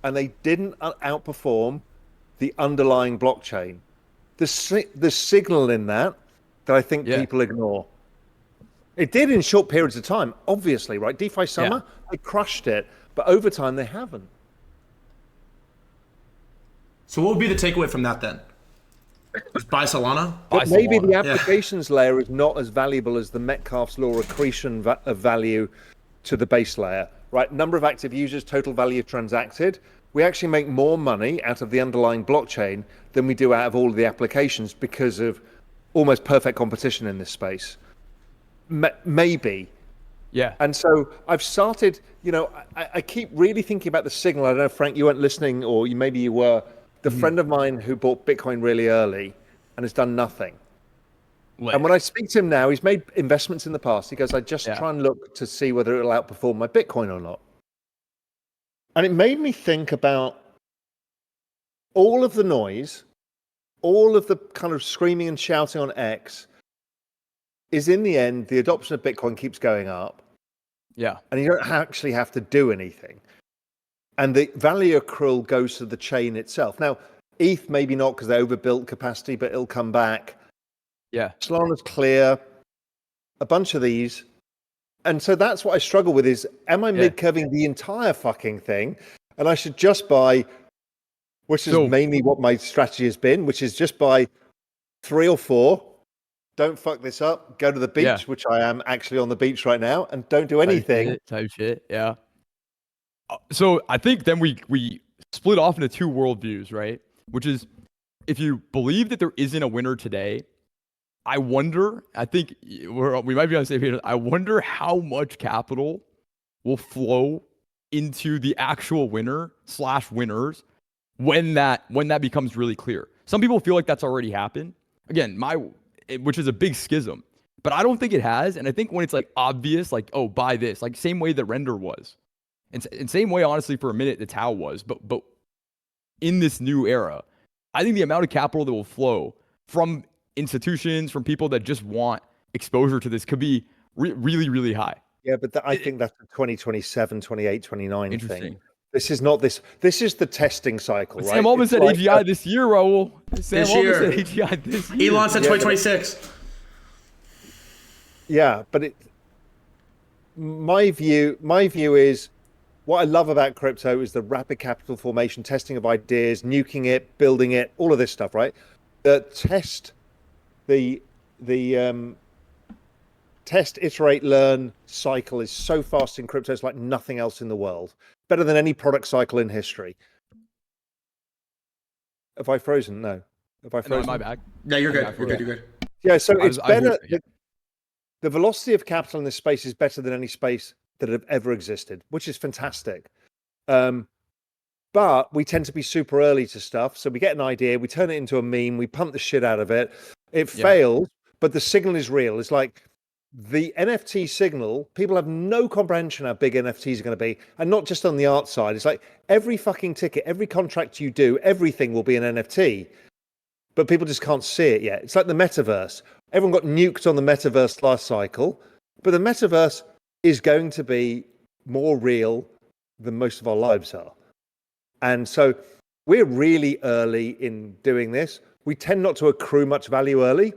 [SPEAKER 2] and they didn't outperform the underlying blockchain. The signal in that I think people ignore. It did in short periods of time, obviously, right? DeFi summer, they crushed it, but over time they haven't.
[SPEAKER 1] So what would be the takeaway from that then? Just buy Solana?
[SPEAKER 2] But maybe the applications layer is not as valuable as the Metcalfe's law accretion of value to the base layer, right? Number of active users, total value transacted. We actually make more money out of the underlying blockchain than we do out of all of the applications because of almost perfect competition in this space. Maybe.
[SPEAKER 3] Yeah.
[SPEAKER 2] And so I've started, I keep really thinking about the signal. I don't know, Frank, you weren't listening, or maybe you were. The friend of mine who bought Bitcoin really early and has done nothing. And when I speak to him now, he's made investments in the past. He goes, I just try and look to see whether it'll outperform my Bitcoin or not. And it made me think about all of the noise, all of the kind of screaming and shouting on X is in the end, the adoption of Bitcoin keeps going up.
[SPEAKER 3] Yeah.
[SPEAKER 2] And you don't actually have to do anything. And the value accrual goes to the chain itself. Now, ETH maybe not because they overbuilt capacity, but it'll come back.
[SPEAKER 3] Yeah.
[SPEAKER 2] Solana's clear. A bunch of these. And so that's what I struggle with is, am I mid-curving the entire fucking thing? And I should just buy, which is mainly what my strategy has been, which is just buy 3 or 4. Don't fuck this up. Go to the beach, which I am actually on the beach right now, and don't do anything.
[SPEAKER 3] Type shit, yeah. So I think then we split off into two worldviews, right? Which is, if you believe that there isn't a winner today, I think we might be on the same page. I wonder how much capital will flow into the actual winner/winners when that becomes really clear. Some people feel like that's already happened. Again, which is a big schism, but I don't think it has. And I think when it's like obvious, like, oh, buy this, like same way that Render was, and same way, honestly, for a minute, the Tau was, but in this new era, I think the amount of capital that will flow from institutions, from people that just want exposure to this could be really, really high.
[SPEAKER 2] Yeah, but I think that's a 2027, 28, 29 thing. This is not this. This is the testing cycle, right?
[SPEAKER 3] Sam Altman said AGI this year, Raoul. Sam Altman said AGI this year.
[SPEAKER 1] Elon said 2026.
[SPEAKER 2] Yeah, but my view is, what I love about crypto is the rapid capital formation, testing of ideas, nuking it, building it, all of this stuff, right? The test the test, iterate, learn cycle is so fast in crypto. It's like nothing else in the world. Better than any product cycle in history. Have I frozen? No. Have I
[SPEAKER 3] No,
[SPEAKER 2] frozen?
[SPEAKER 3] my bad.
[SPEAKER 1] Yeah, you're good. You're good.
[SPEAKER 2] Yeah, so it's better.
[SPEAKER 3] Yeah.
[SPEAKER 2] The velocity of capital in this space is better than any space that have ever existed, which is fantastic. But we tend to be super early to stuff. So we get an idea, we turn it into a meme, we pump the shit out of it. It fails, but the signal is real. It's like the NFT signal, people have no comprehension how big NFTs are going to be. And not just on the art side. It's like every fucking ticket, every contract you do, everything will be an NFT. But people just can't see it yet. It's like the metaverse. Everyone got nuked on the metaverse last cycle. But the metaverse is going to be more real than most of our lives are. And so we're really early in doing this. We tend not to accrue much value early.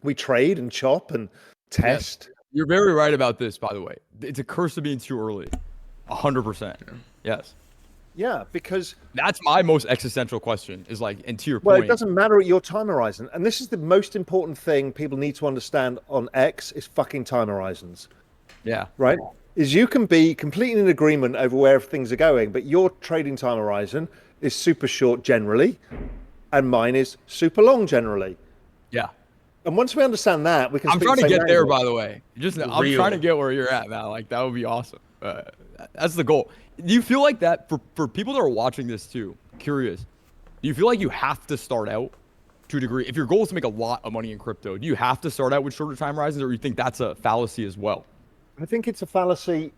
[SPEAKER 2] We trade and chop and test.
[SPEAKER 3] Yes. You're very right about this, by the way. It's a curse of being too early. 100%. Yes.
[SPEAKER 2] Yeah, because
[SPEAKER 3] that's my most existential question is like, and to your
[SPEAKER 2] well,
[SPEAKER 3] point.
[SPEAKER 2] it doesn't matter at your time horizon. And this is the most important thing people need to understand on X is fucking time horizons.
[SPEAKER 3] Yeah.
[SPEAKER 2] Right? Is you can be completely in agreement over where things are going, but your trading time horizon is super short generally, and mine is super long generally.
[SPEAKER 3] Yeah.
[SPEAKER 2] And once we understand that, we can.
[SPEAKER 3] I'm trying to get there, by the way. I'm trying to get where you're at now. Like that would be awesome. That's the goal. Do you feel like that for people that are watching this too? Curious. Do you feel like you have to start out to a degree? If your goal is to make a lot of money in crypto, do you have to start out with shorter time horizons, or do you think that's a fallacy as well?
[SPEAKER 2] I think it's a fallacy.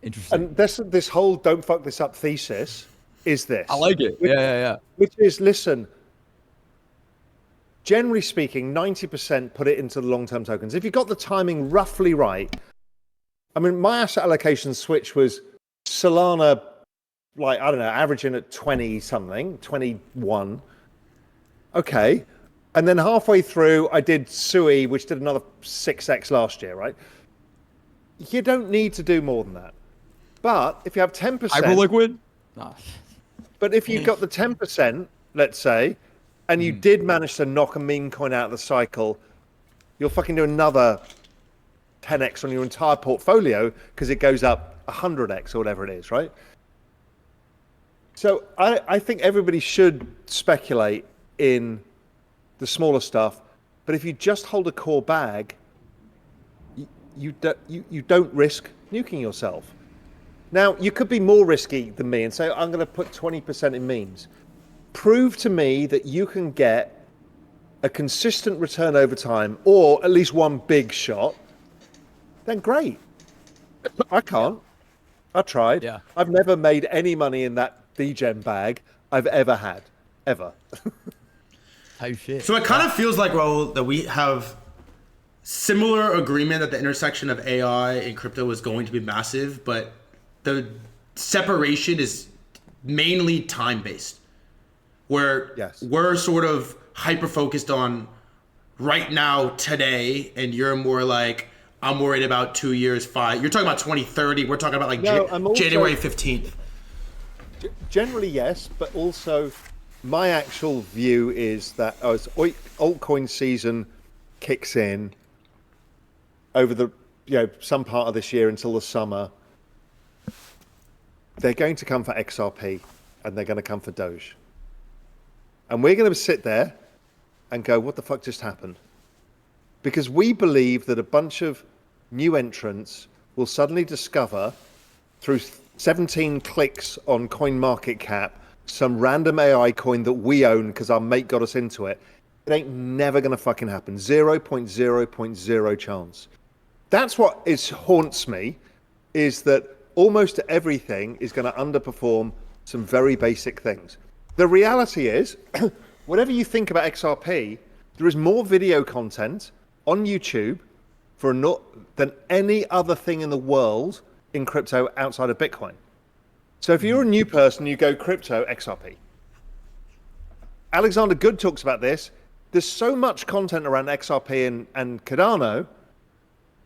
[SPEAKER 3] Interesting.
[SPEAKER 2] And this whole "don't fuck this up" thesis is this.
[SPEAKER 3] I like it. Yeah.
[SPEAKER 2] Which is, listen, generally speaking, 90% put it into the long-term tokens. If you got the timing roughly right, I mean, my asset allocation switch was Solana, like, I don't know, averaging at 20 something, 21. Okay. And then halfway through, I did SUI, which did another 6x last year, right? You don't need to do more than that. But if you have 10%...
[SPEAKER 3] Hyperliquid? No.
[SPEAKER 2] But if you've got the 10%, let's say, and you did manage to knock a meme coin out of the cycle, you'll fucking do another 10x on your entire portfolio because it goes up 100x or whatever it is, right? So I think everybody should speculate in the smaller stuff, but if you just hold a core bag, you don't risk nuking yourself. Now, you could be more risky than me and say, I'm going to put 20% in memes. Prove to me that you can get a consistent return over time, or at least one big shot, then great. I can't. I tried.
[SPEAKER 3] Yeah.
[SPEAKER 2] I've never made any money in that degen bag I've ever had. Ever.
[SPEAKER 3] Type shit.
[SPEAKER 1] So it kind of feels like, Raoul, that we have similar agreement that the intersection of AI and crypto is going to be massive, but the separation is mainly time-based, where we're sort of hyper-focused on right now, today, and you're more like, I'm worried about 2 years, 5. You're talking about 2030. We're talking about like January 15th.
[SPEAKER 2] Generally, yes, but also my actual view is that as altcoin season kicks in over the some part of this year until the summer, they're going to come for XRP and they're going to come for Doge. And we're going to sit there and go, what the fuck just happened? Because we believe that a bunch of new entrants will suddenly discover through 17 clicks on CoinMarketCap some random AI coin that we own because our mate got us into it. It ain't never going to fucking happen. 0.0.0 chance. That's what haunts me, is that almost everything is going to underperform some very basic things. The reality is, whatever you think about XRP, there is more video content on YouTube than any other thing in the world in crypto outside of Bitcoin. So if you're a new person, you go crypto, XRP. Alexander Good talks about this. There's so much content around XRP and Cardano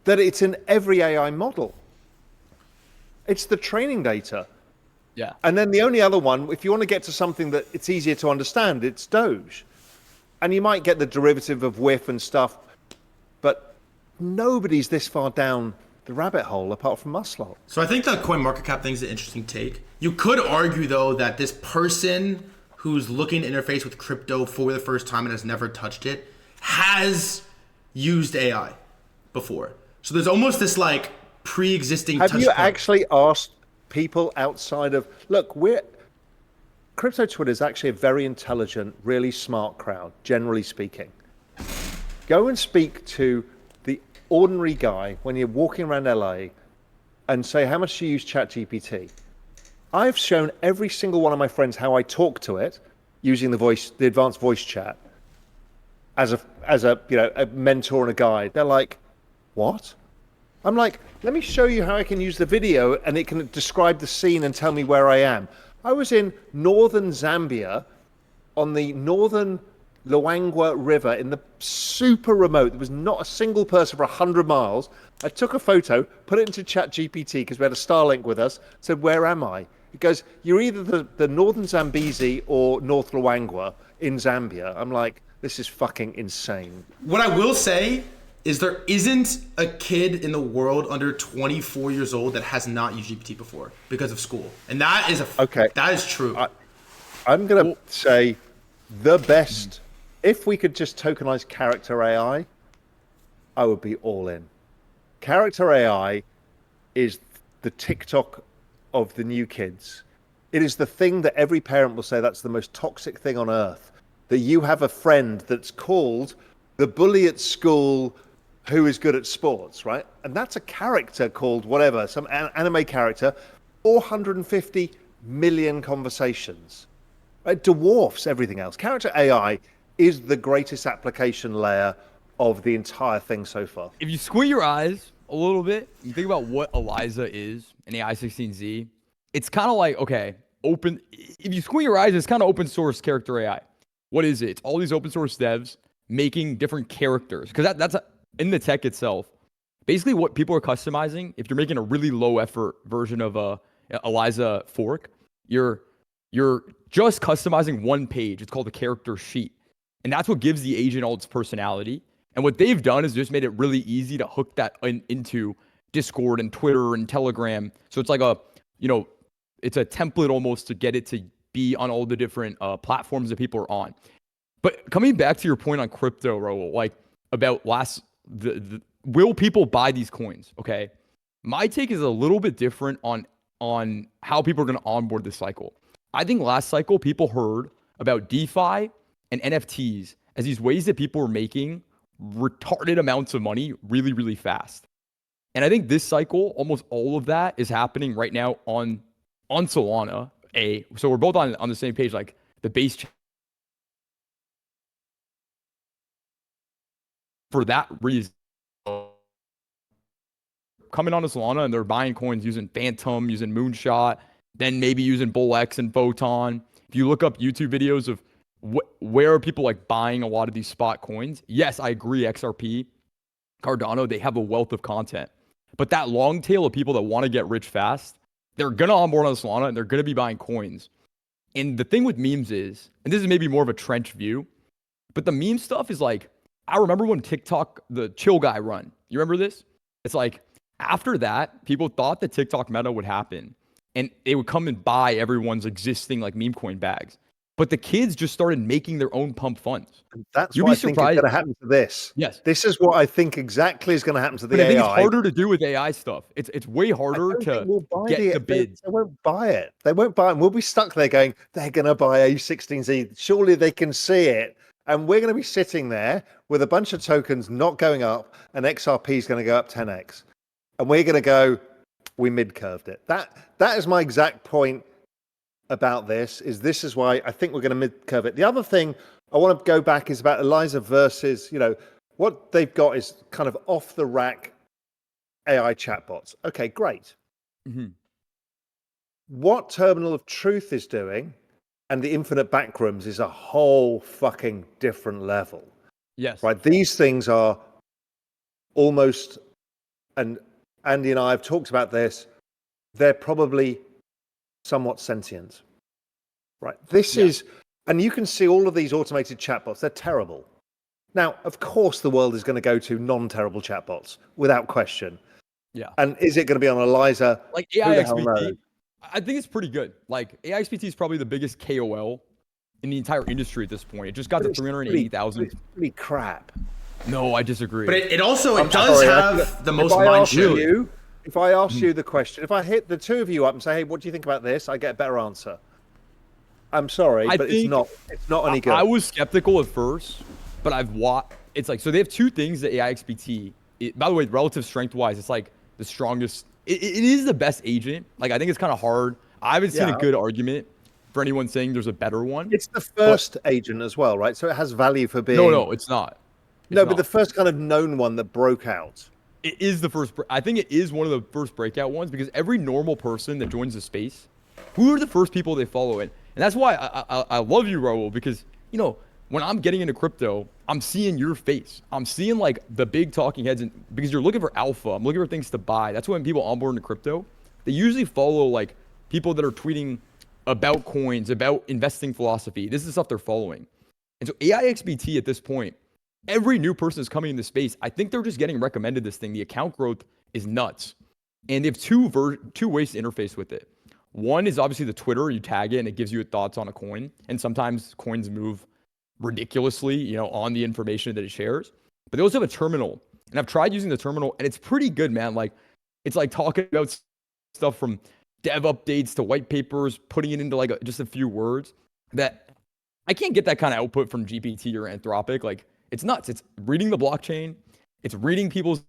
[SPEAKER 2] that it's in every AI model. It's the training data.
[SPEAKER 3] Yeah.
[SPEAKER 2] And then the only other one, if you want to get to something that it's easier to understand, it's Doge. And you might get the derivative of whiff and stuff, but nobody's this far down the rabbit hole apart from Muscle.
[SPEAKER 1] So I think the coin market cap thing is an interesting take. You could argue though that this person who's looking to interface with crypto for the first time and has never touched it has used AI before. So there's almost this like pre-existing touch
[SPEAKER 2] Have you
[SPEAKER 1] point.
[SPEAKER 2] actually asked people outside of, look, Crypto Twitter is actually a very intelligent, really smart crowd, generally speaking. Go and speak to the ordinary guy when you're walking around LA and say, how much do you use ChatGPT? I've shown every single one of my friends how I talk to it using the advanced voice chat as a mentor and a guide. They're like, what? I'm like, let me show you how I can use the video and it can describe the scene and tell me where I am. I was in northern Zambia on the northern Luangwa River in the super remote. There was not a single person for 100 miles. I took a photo, put it into ChatGPT because we had a Starlink with us, said, where am I? It goes, you're either the northern Zambezi or North Luangwa in Zambia. I'm like, this is fucking insane.
[SPEAKER 1] What I will say is there isn't a kid in the world under 24 years old that has not used GPT before because of school. And that is that is true.
[SPEAKER 2] I'm going to say the best, if we could just tokenize character AI, I would be all in. Character AI is the TikTok of the new kids. It is the thing that every parent will say that's the most toxic thing on earth. That you have a friend that's called the bully at school who is good at sports, right? And that's a character called whatever, some anime character, 450 million conversations. It dwarfs everything else. Character AI is the greatest application layer of the entire thing so far.
[SPEAKER 3] If you squint your eyes a little bit, you think about what Eliza is in the i16Z, it's kind of like, okay, if you squint your eyes, it's kind of open source character AI. What is it? It's all these open source devs making different characters. Because that's in the tech itself. Basically what people are customizing, if you're making a really low effort version of a Eliza fork, you're just customizing one page. It's called a character sheet. And that's what gives the agent all its personality. And what they've done is just made it really easy to hook that into Discord and Twitter and Telegram. So it's like it's a template almost to get it to be on all the different platforms that people are on. But coming back to your point on crypto, Raoul, like about will people buy these coins? Okay. My take is a little bit different on how people are going to onboard this cycle. I think last cycle people heard about DeFi and NFTs as these ways that people were making retarded amounts of money really, really fast. And I think this cycle, almost all of that is happening right now on Solana. So we're both on the same page, like the base for that reason. Coming on to Solana and they're buying coins using Phantom, using Moonshot, then maybe using BullX and Photon. If you look up YouTube videos of where are people like buying a lot of these spot coins, yes, I agree, XRP, Cardano, they have a wealth of content. But that long tail of people that want to get rich fast, they're going to onboard on Solana and they're going to be buying coins. And the thing with memes is, and this is maybe more of a trench view, but the meme stuff is like, I remember when TikTok, the chill guy run. You remember this? It's like, after that, people thought the TikTok meta would happen and they would come and buy everyone's existing like meme coin bags. But the kids just started making their own pump funds.
[SPEAKER 2] That's what I think is going to happen to this.
[SPEAKER 3] Yes.
[SPEAKER 2] This is what I think exactly is going to happen to the
[SPEAKER 3] AI. I think
[SPEAKER 2] AI.
[SPEAKER 3] it's harder to do with AI stuff. It's way harder to get the bids.
[SPEAKER 2] They won't buy it. They won't buy it. And we'll be stuck there going, they're going to buy A16Z. Surely they can see it. And we're going to be sitting there with a bunch of tokens not going up and XRP is going to go up 10x. And we're going to go, we mid-curved it. That is my exact point about this is why I think we're going to mid-curve it. The other thing I want to go back is about Eliza versus, what they've got is kind of off-the-rack AI chatbots. Okay, great. Mm-hmm. What Terminal of Truth is doing and the infinite backrooms is a whole fucking different level.
[SPEAKER 3] Yes.
[SPEAKER 2] Right? These things are almost, and Andy and I have talked about this, they're probably somewhat sentient. Right? This is And you can see all of these automated chatbots. They're terrible. Now, of course, the world is going to go to non-terrible chatbots without question.
[SPEAKER 3] Yeah.
[SPEAKER 2] And is it going to be on Eliza?
[SPEAKER 3] Like
[SPEAKER 2] Who
[SPEAKER 3] AI
[SPEAKER 2] the hell
[SPEAKER 3] XBT,
[SPEAKER 2] knows?
[SPEAKER 3] I think it's pretty good. Like AI XBT is probably the biggest KOL in the entire industry at this point. It just got to 380,000.
[SPEAKER 2] It's pretty crap.
[SPEAKER 3] No, I disagree.
[SPEAKER 1] But it also
[SPEAKER 2] I'm
[SPEAKER 1] does
[SPEAKER 2] sorry,
[SPEAKER 1] have the most
[SPEAKER 2] if I
[SPEAKER 1] mind
[SPEAKER 2] ask
[SPEAKER 1] share.
[SPEAKER 2] you, if I ask you the question, if I hit the two of you up and say, "Hey, what do you think about this?" I get a better answer. I'm sorry, but it's not any good.
[SPEAKER 3] I was skeptical at first, but I've watched. It's like, so they have two things that AI XBT. By the way, relative strength wise, it's like the strongest. It is the best agent. Like, I think it's kind of hard. I haven't seen a good argument for anyone saying there's a better one.
[SPEAKER 2] It's the first agent as well, right? So it has value for being.
[SPEAKER 3] No, it's not.
[SPEAKER 2] But the first kind of known one that broke out.
[SPEAKER 3] It is the first. I think it is one of the first breakout ones because every normal person that joins the space, who are the first people they follow it? And that's why I love you, Raoul, because, you know, when I'm getting into crypto, I'm seeing your face. I'm seeing like the big talking heads, and because you're looking for alpha, I'm looking for things to buy. That's when people onboard into crypto, they usually follow like people that are tweeting about coins, about investing philosophy. This is the stuff they're following. And so AI XBT at this point, every new person is coming into space. I think they're just getting recommended this thing. The account growth is nuts. And they have two ways to interface with it. One is obviously the Twitter. You tag it and it gives you thoughts on a coin. And sometimes coins move ridiculously, you know, on the information that it shares. But they also have a terminal. And I've tried using the terminal and it's pretty good, man. Like, it's like talking about stuff from dev updates to white papers, putting it into like just a few words that I can't get that kind of output from GPT or Anthropic. Like, it's nuts. It's reading the blockchain. It's reading people's.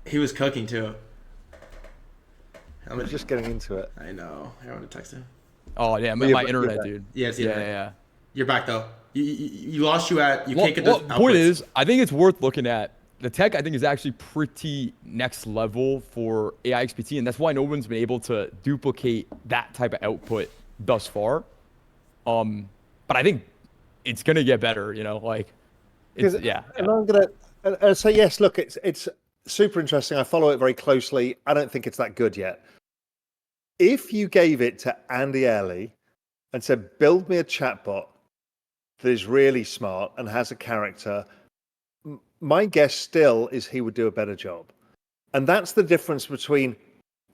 [SPEAKER 1] He was cooking too.
[SPEAKER 2] I'm just getting into it.
[SPEAKER 1] I know. I want to text him.
[SPEAKER 3] Oh yeah, my internet, dude.
[SPEAKER 1] Yes,
[SPEAKER 3] yeah.
[SPEAKER 1] You're back though. You lost you at. You can't get
[SPEAKER 3] the
[SPEAKER 1] the
[SPEAKER 3] point
[SPEAKER 1] outputs.
[SPEAKER 3] is, I think it's worth looking at. The tech, I think, is actually pretty next level for AI XPT, and that's why no one's been able to duplicate that type of output thus far. But I think it's gonna get better. You know, like, yeah.
[SPEAKER 2] And I'm gonna say yes. Look, it's super interesting. I follow it very closely. I don't think it's that good yet. If you gave it to Andy Alley and said, build me a chatbot that is really smart and has a character, my guess still is he would do a better job. And that's the difference between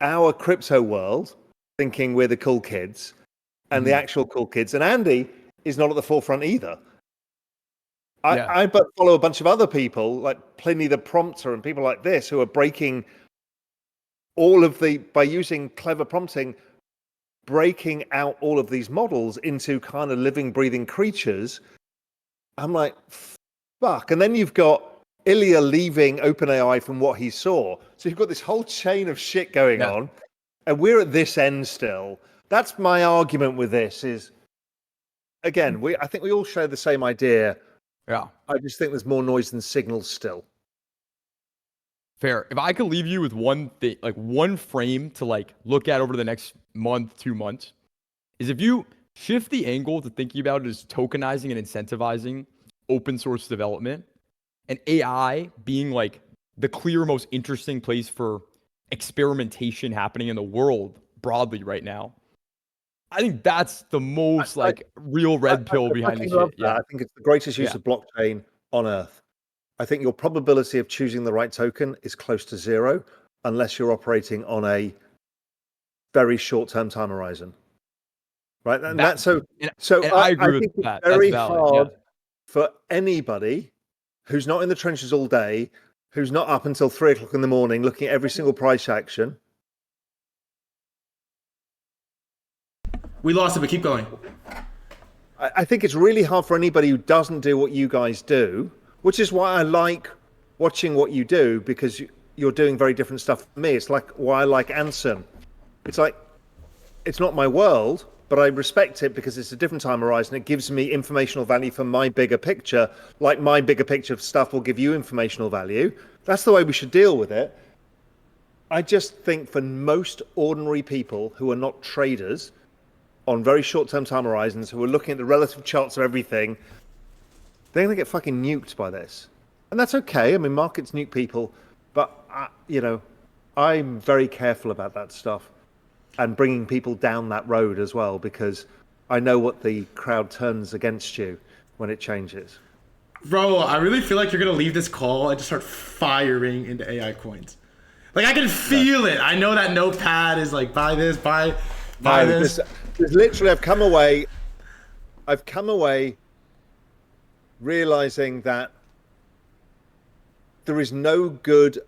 [SPEAKER 2] our crypto world, thinking we're the cool kids, and the actual cool kids. And Andy is not at the forefront either. I but follow a bunch of other people like Pliny the Prompter and people like this who are breaking by using clever prompting, breaking out all of these models into kind of living, breathing creatures. I'm like, fuck. And then you've got Ilya leaving OpenAI from what he saw. So you've got this whole chain of shit going on, and we're at this end still. That's my argument with this is, again, I think we all share the same idea.
[SPEAKER 3] Yeah.
[SPEAKER 2] I just think there's more noise than signals still.
[SPEAKER 3] Fair. If I could leave you with one thing, like one frame to like look at over the next month, 2 months, is if you shift the angle to thinking about it as tokenizing and incentivizing open source development, and AI being like the clear most interesting place for experimentation happening in the world broadly right now. I think that's the most real red pill behind this shit.
[SPEAKER 2] Yeah, I think it's the greatest use of blockchain on earth. I think your probability of choosing the right token is close to zero unless you're operating on a very short-term time horizon. Right? And I agree with that. It's very hard for anybody who's not in the trenches all day, who's not up until 3 o'clock in the morning looking at every single price action.
[SPEAKER 1] We lost it, but keep going.
[SPEAKER 2] I think it's really hard for anybody who doesn't do what you guys do, which is why I like watching what you do, because you're doing very different stuff from me. It's like why I like Anson. It's like, it's not my world, but I respect it because it's a different time horizon. It gives me informational value for my bigger picture, like my bigger picture of stuff will give you informational value. That's the way we should deal with it. I just think for most ordinary people who are not traders on very short-term time horizons, who are looking at the relative charts of everything, they're going to get fucking nuked by this. And that's okay. I mean, markets nuke people, but, I'm very careful about that stuff. and bringing people down that road as well, because I know what the crowd turns against you when it changes.
[SPEAKER 1] Bro, I really feel like you're gonna leave this call and just start firing into AI coins. Like I can feel it. I know that notepad is like buy this, buy this.
[SPEAKER 2] There's literally, I've come away realizing that there is no good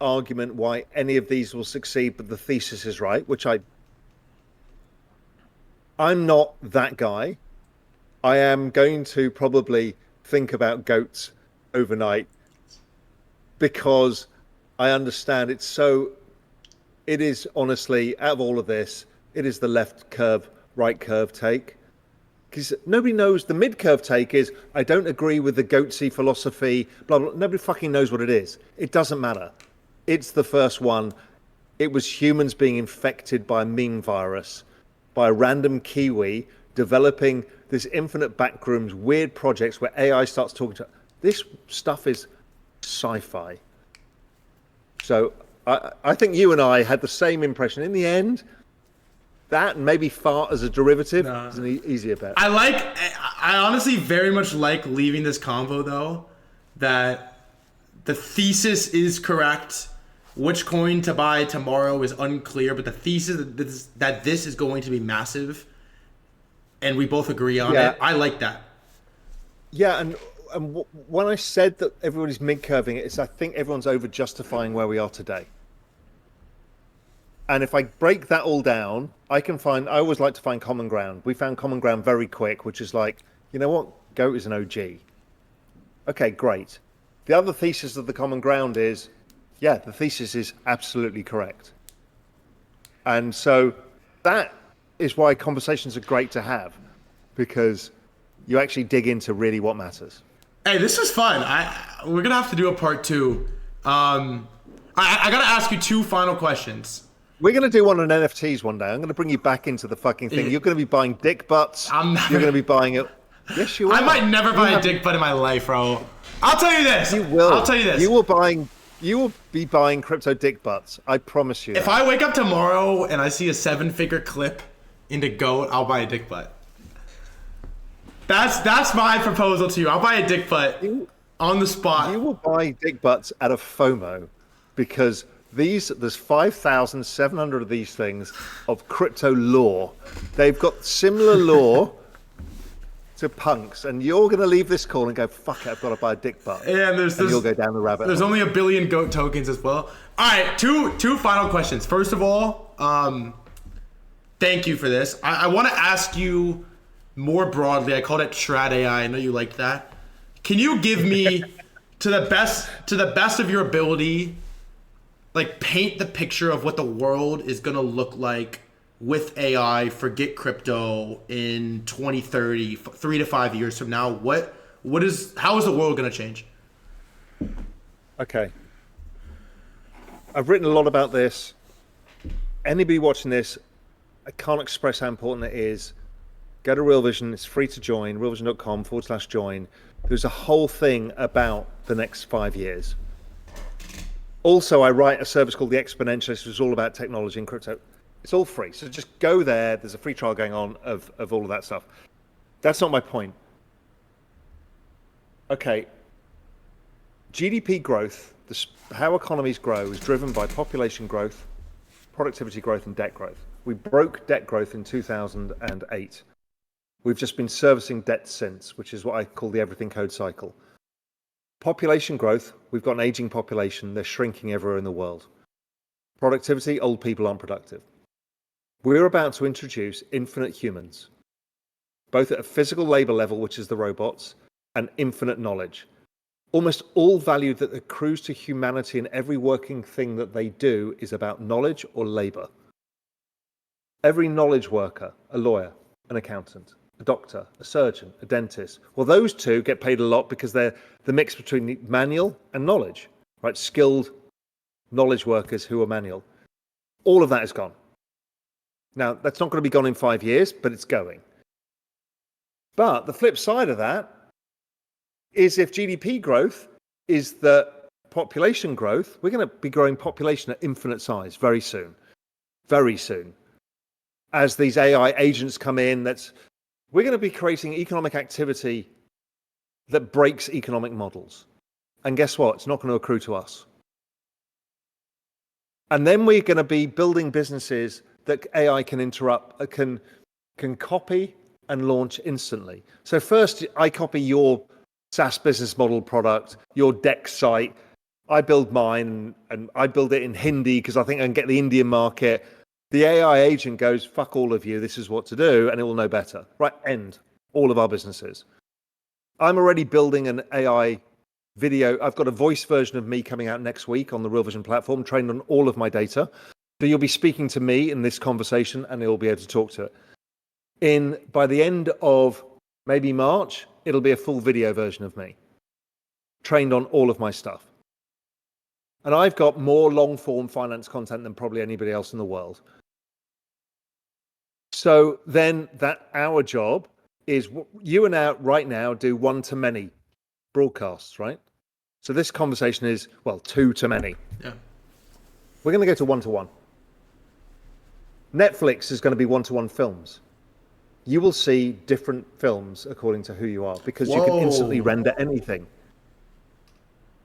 [SPEAKER 2] argument why any of these will succeed, but the thesis is right, which I'm not that guy. I am going to probably think about goats overnight because I understand it is honestly, out of all of this, it is the left curve, right curve take. Because nobody knows. The mid-curve take is, I don't agree with the goatsy philosophy, blah, blah. Nobody fucking knows what it is. It doesn't matter. It's the first one. It was humans being infected by a meme virus, by a random Kiwi developing this infinite backrooms, weird projects where AI starts talking to. This stuff is sci-fi. So I think you and I had the same impression. In the end, that and maybe fart as a derivative is an easier bet.
[SPEAKER 1] I honestly very much like leaving this convo though, that the thesis is correct. Which coin to buy tomorrow is unclear, but the thesis that this is going to be massive, and we both agree on it. I like that.
[SPEAKER 2] Yeah, and when I said that everybody's mid-curving it, it's I think everyone's over-justifying where we are today. And if I break that all down, I always like to find common ground. We found common ground very quick, which is like, you know what? Goat is an OG. Okay, great. The other thesis of the common ground is, yeah, the thesis is absolutely correct. And so that is why conversations are great to have, because you actually dig into really what matters.
[SPEAKER 1] Hey, this is fun. We're gonna have to do a part 2. I gotta ask you 2 final questions.
[SPEAKER 2] We're going to do one on NFTs one day. I'm going to bring you back into the fucking thing. You're going to be buying dick butts. You're going to be buying it. Yes, you are.
[SPEAKER 1] I might never buy a dick butt in my life, bro. I'll tell you this.
[SPEAKER 2] You will.
[SPEAKER 1] I'll tell you this.
[SPEAKER 2] You will be buying crypto dick butts. I promise you.
[SPEAKER 1] If I wake up tomorrow and I see a 7-figure clip into GOAT, I'll buy a dick butt. That's my proposal to you. I'll buy a dick butt on the spot.
[SPEAKER 2] You will buy dick butts out of FOMO because there's 5,700 of these things of crypto lore. They've got similar lore to punks, and you're going to leave this call and go, fuck it, I've got to buy a dick butt.
[SPEAKER 1] Yeah, and
[SPEAKER 2] you'll go down the rabbit hole.
[SPEAKER 1] There's only 1 billion GOAT tokens as well. All right, two final questions. First of all, thank you for this. I want to ask you more broadly. I called it Trad AI. I know you like that. Can you give me, to the best of your ability, like paint the picture of what the world is going to look like with AI, forget crypto, in 2030, 3 to 5 years from now? How is the world going to change?
[SPEAKER 2] Okay. I've written a lot about this. Anybody watching this, I can't express how important it is. Go to Real Vision. It's free to join, realvision.com/join. There's a whole thing about the next 5 years. Also, I write a service called The Exponentialist, which is all about technology and crypto. It's all free. So just go there. There's a free trial going on of all of that stuff. That's not my point. Okay. GDP growth, how economies grow, is driven by population growth, productivity growth, and debt growth. We broke debt growth in 2008. We've just been servicing debt since, which is what I call the everything code cycle. Population growth, we've got an aging population. They're shrinking everywhere in the world. Productivity, old people aren't productive. We're about to introduce infinite humans, both at a physical labor level, which is the robots, and infinite knowledge. Almost all value that accrues to humanity in every working thing that they do is about knowledge or labor. Every knowledge worker, a lawyer, an accountant, a doctor, a surgeon, a dentist. Well, those two get paid a lot because they're the mix between manual and knowledge, right? Skilled knowledge workers who are manual. All of that is gone. Now, that's not going to be gone in 5 years, but it's going. But the flip side of that is if GDP growth is the population growth, we're going to be growing population at infinite size very soon. very soon. As these AI agents come in, we're going to be creating economic activity that breaks economic models. And guess what? It's not going to accrue to us. And then we're going to be building businesses that AI can interrupt, can copy and launch instantly. So first, I copy your SaaS business model product, your Dex site. I build mine, and I build it in Hindi because I think I can get the Indian market. The AI agent goes, fuck all of you, this is what to do, and it will know better. Right, end. All of our businesses. I'm already building an AI video. I've got a voice version of me coming out next week on the Real Vision platform, trained on all of my data. So you'll be speaking to me in this conversation, and you'll be able to talk to it. By the end of maybe March, it'll be a full video version of me, trained on all of my stuff. And I've got more long-form finance content than probably anybody else in the world. So then our job is, you and I right now do one-to-many broadcasts, right? So this conversation is, well, two-to-many.
[SPEAKER 1] Yeah.
[SPEAKER 2] We're going to go to one-to-one. Netflix is going to be one-to-one films. You will see different films according to who you are, because you can instantly render anything.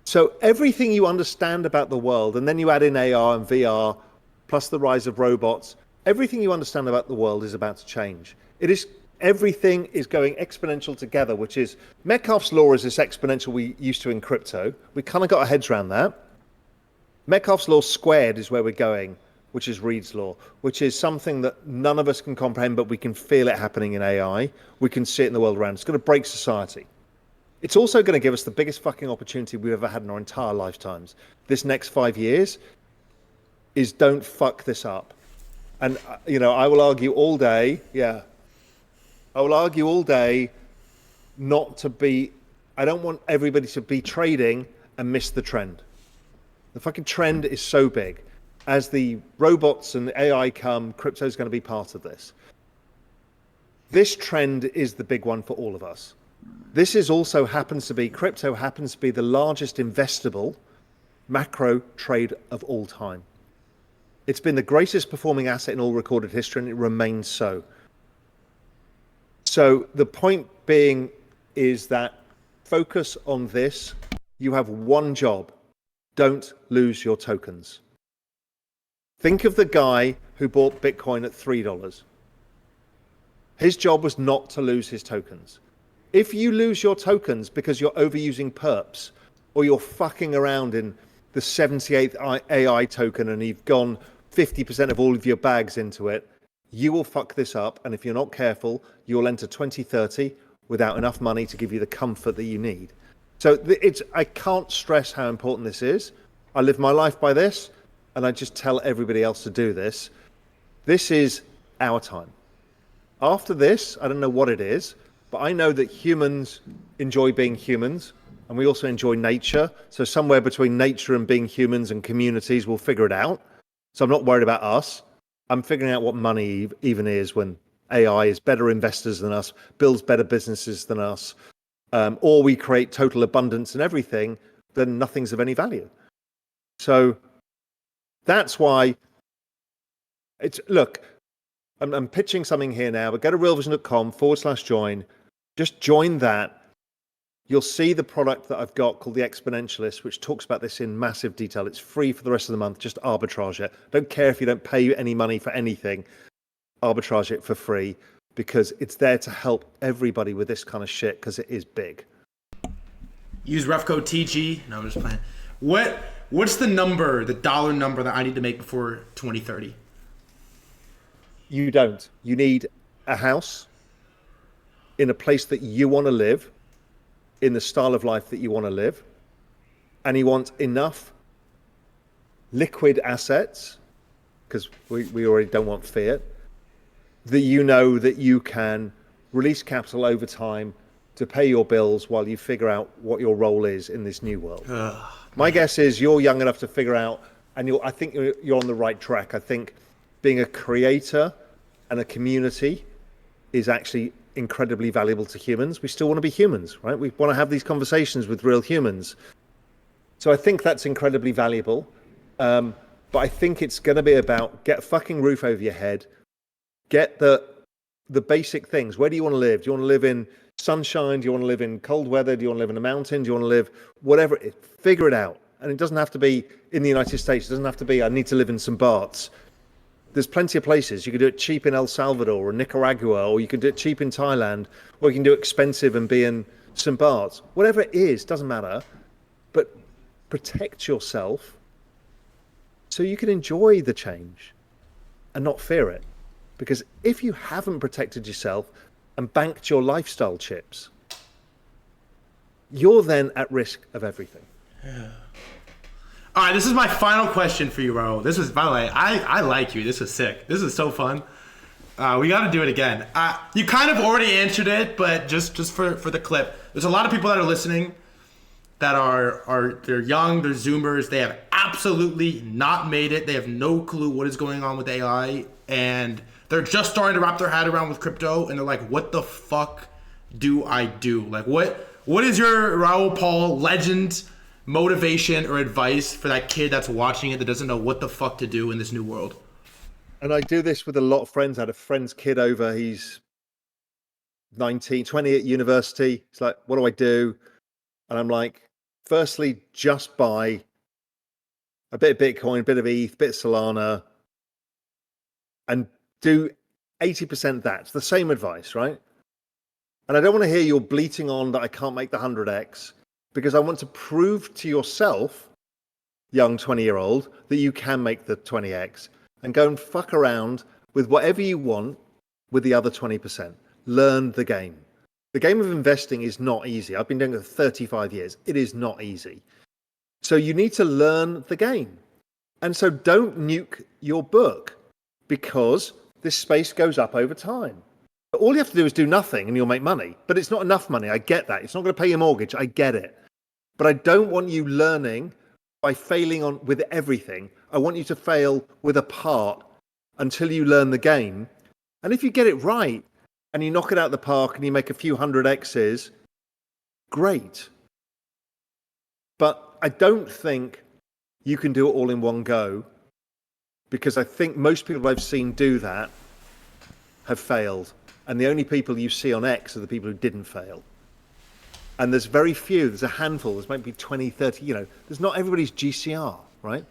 [SPEAKER 2] So everything you understand about the world, and then you add in AR and VR, plus the rise of robots, everything you understand about the world is about to change. Everything is going exponential together, which is, Metcalfe's law is this exponential we used to in crypto. We kind of got our heads around that. Metcalfe's law squared is where we're going, which is Reed's law, which is something that none of us can comprehend, but we can feel it happening in AI. We can see it in the world around. It's going to break society. It's also going to give us the biggest fucking opportunity we've ever had in our entire lifetimes. This next 5 years is, don't fuck this up. And, I will argue all day, I don't want everybody to be trading and miss the trend. The fucking trend is so big. As the robots and AI come, crypto is going to be part of this. This trend is the big one for all of us. Crypto happens to be the largest investable macro trade of all time. It's been the greatest performing asset in all recorded history, and it remains so. So the point being is that focus on this. You have one job. Don't lose your tokens. Think of the guy who bought Bitcoin at $3. His job was not to lose his tokens. If you lose your tokens because you're overusing perps, or you're fucking around in the 78th AI token and you've gone 50% of all of your bags into it, you will fuck this up. And if you're not careful, you'll enter 2030 without enough money to give you the comfort that you need. So I can't stress how important this is. I live my life by this, and I just tell everybody else to do this. This is our time. After this, I don't know what it is, but I know that humans enjoy being humans, and we also enjoy nature. So somewhere between nature and being humans and communities, we'll figure it out. So I'm not worried about us. I'm figuring out what money even is when AI is better investors than us, builds better businesses than us, or we create total abundance in everything, then nothing's of any value. So that's why I'm pitching something here now, but go to realvision.com/join. Just join that. You'll see the product that I've got called the Exponentialist, which talks about this in massive detail. It's free for the rest of the month. Just arbitrage it. Don't care if you don't pay any money for anything. Arbitrage it for free, because it's there to help everybody with this kind of shit, because it is big.
[SPEAKER 1] Use ref code TG. No, I'm just playing. What's the dollar number that I need to make before 2030?
[SPEAKER 2] You don't. You need a house in a place that you want to live, in the style of life that you want to live, and you want enough liquid assets, because we already don't want fiat, that you know that you can release capital over time to pay your bills while you figure out what your role is in this new world. My guess is you're young enough to figure out, and I think you're on the right track. I think being a creator and a community is actually incredibly valuable to humans. We still want to be humans, right? We want to have these conversations with real humans. So I think that's incredibly valuable. But I think it's going to be about get a fucking roof over your head, get the basic things. Where do you want to live? Do you want to live in sunshine? Do you want to live in cold weather? Do you want to live in a mountain? Do you want to live whatever? Figure it out. And it doesn't have to be in the United States. It doesn't have to be, I need to live in St. Bart's. There's plenty of places. You can do it cheap in El Salvador or Nicaragua, or you can do it cheap in Thailand, or you can do it expensive and be in St. Bart's. Whatever it is, doesn't matter. But protect yourself so you can enjoy the change and not fear it. Because if you haven't protected yourself and banked your lifestyle chips, you're then at risk of everything.
[SPEAKER 1] Yeah. All right, this is my final question for you, Raoul. This was, by the way, I like you. This was sick. This is so fun. We got to do it again. You kind of already answered it, but just for the clip, there's a lot of people that are listening that they're young, they're Zoomers, they have absolutely not made it. They have no clue what is going on with AI, and they're just starting to wrap their head around with crypto, and they're like, what the fuck do I do? Like, what is your Raoul Pal legend motivation or advice for that kid that's watching it that doesn't know what the fuck to do in this new world?
[SPEAKER 2] And I do this with a lot of friends. I had a friend's kid over. He's 19, 20 at university. He's like, what do I do? And I'm like, firstly, just buy a bit of Bitcoin, a bit of ETH, a bit of Solana, and do 80% that. It's the same advice, right? And I don't want to hear you're bleating on that I can't make the 100x, because I want to prove to yourself, young 20-year-old, that you can make the 20x and go and fuck around with whatever you want with the other 20%. Learn the game. The game of investing is not easy. I've been doing it for 35 years. It is not easy. So you need to learn the game. And so don't nuke your book, because this space goes up over time. All you have to do is do nothing and you'll make money. But it's not enough money. I get that. It's not going to pay your mortgage. I get it. But I don't want you learning by failing with everything. I want you to fail with a part until you learn the game. And if you get it right and you knock it out of the park and you make a few 100x's, great. But I don't think you can do it all in one go, because I think most people I've seen do that have failed. And the only people you see on X are the people who didn't fail. And there's very few, there's a handful, there's maybe 20, 30, there's not everybody's GCR, right?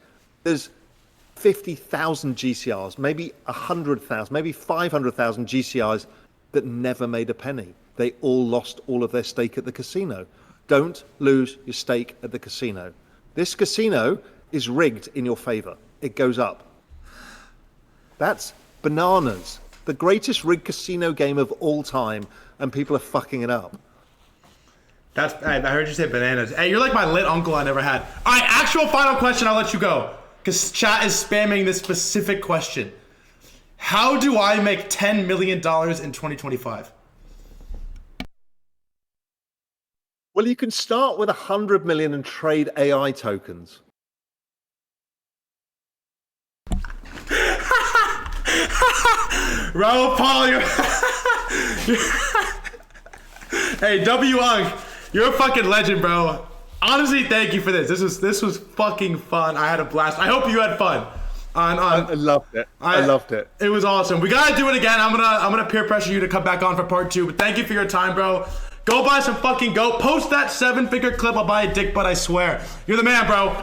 [SPEAKER 2] There's 50,000 GCRs, maybe 100,000, maybe 500,000 GCRs that never made a penny. They all lost all of their stake at the casino. Don't lose your stake at the casino. This casino is rigged in your favor. It goes up. That's bananas. The greatest rigged casino game of all time, and people are fucking it up.
[SPEAKER 1] I heard you say bananas. Hey, you're like my lit uncle I never had. All right, actual final question, I'll let you go, because chat is spamming this specific question. How do I make $10 million in 2025?
[SPEAKER 2] Well, you can start with 100 million and trade AI tokens.
[SPEAKER 1] Raoul Pal, hey, W-Unk, you're a fucking legend, bro. Honestly, thank you for this. This was fucking fun. I had a blast. I hope you had fun. I
[SPEAKER 2] loved it. I loved it.
[SPEAKER 1] It was awesome. We gotta do it again. I'm gonna peer pressure you to come back on for part 2. But thank you for your time, bro. Go buy some fucking goat. Post that 7-figure clip. I'll buy a dick, but I swear. You're the man, bro.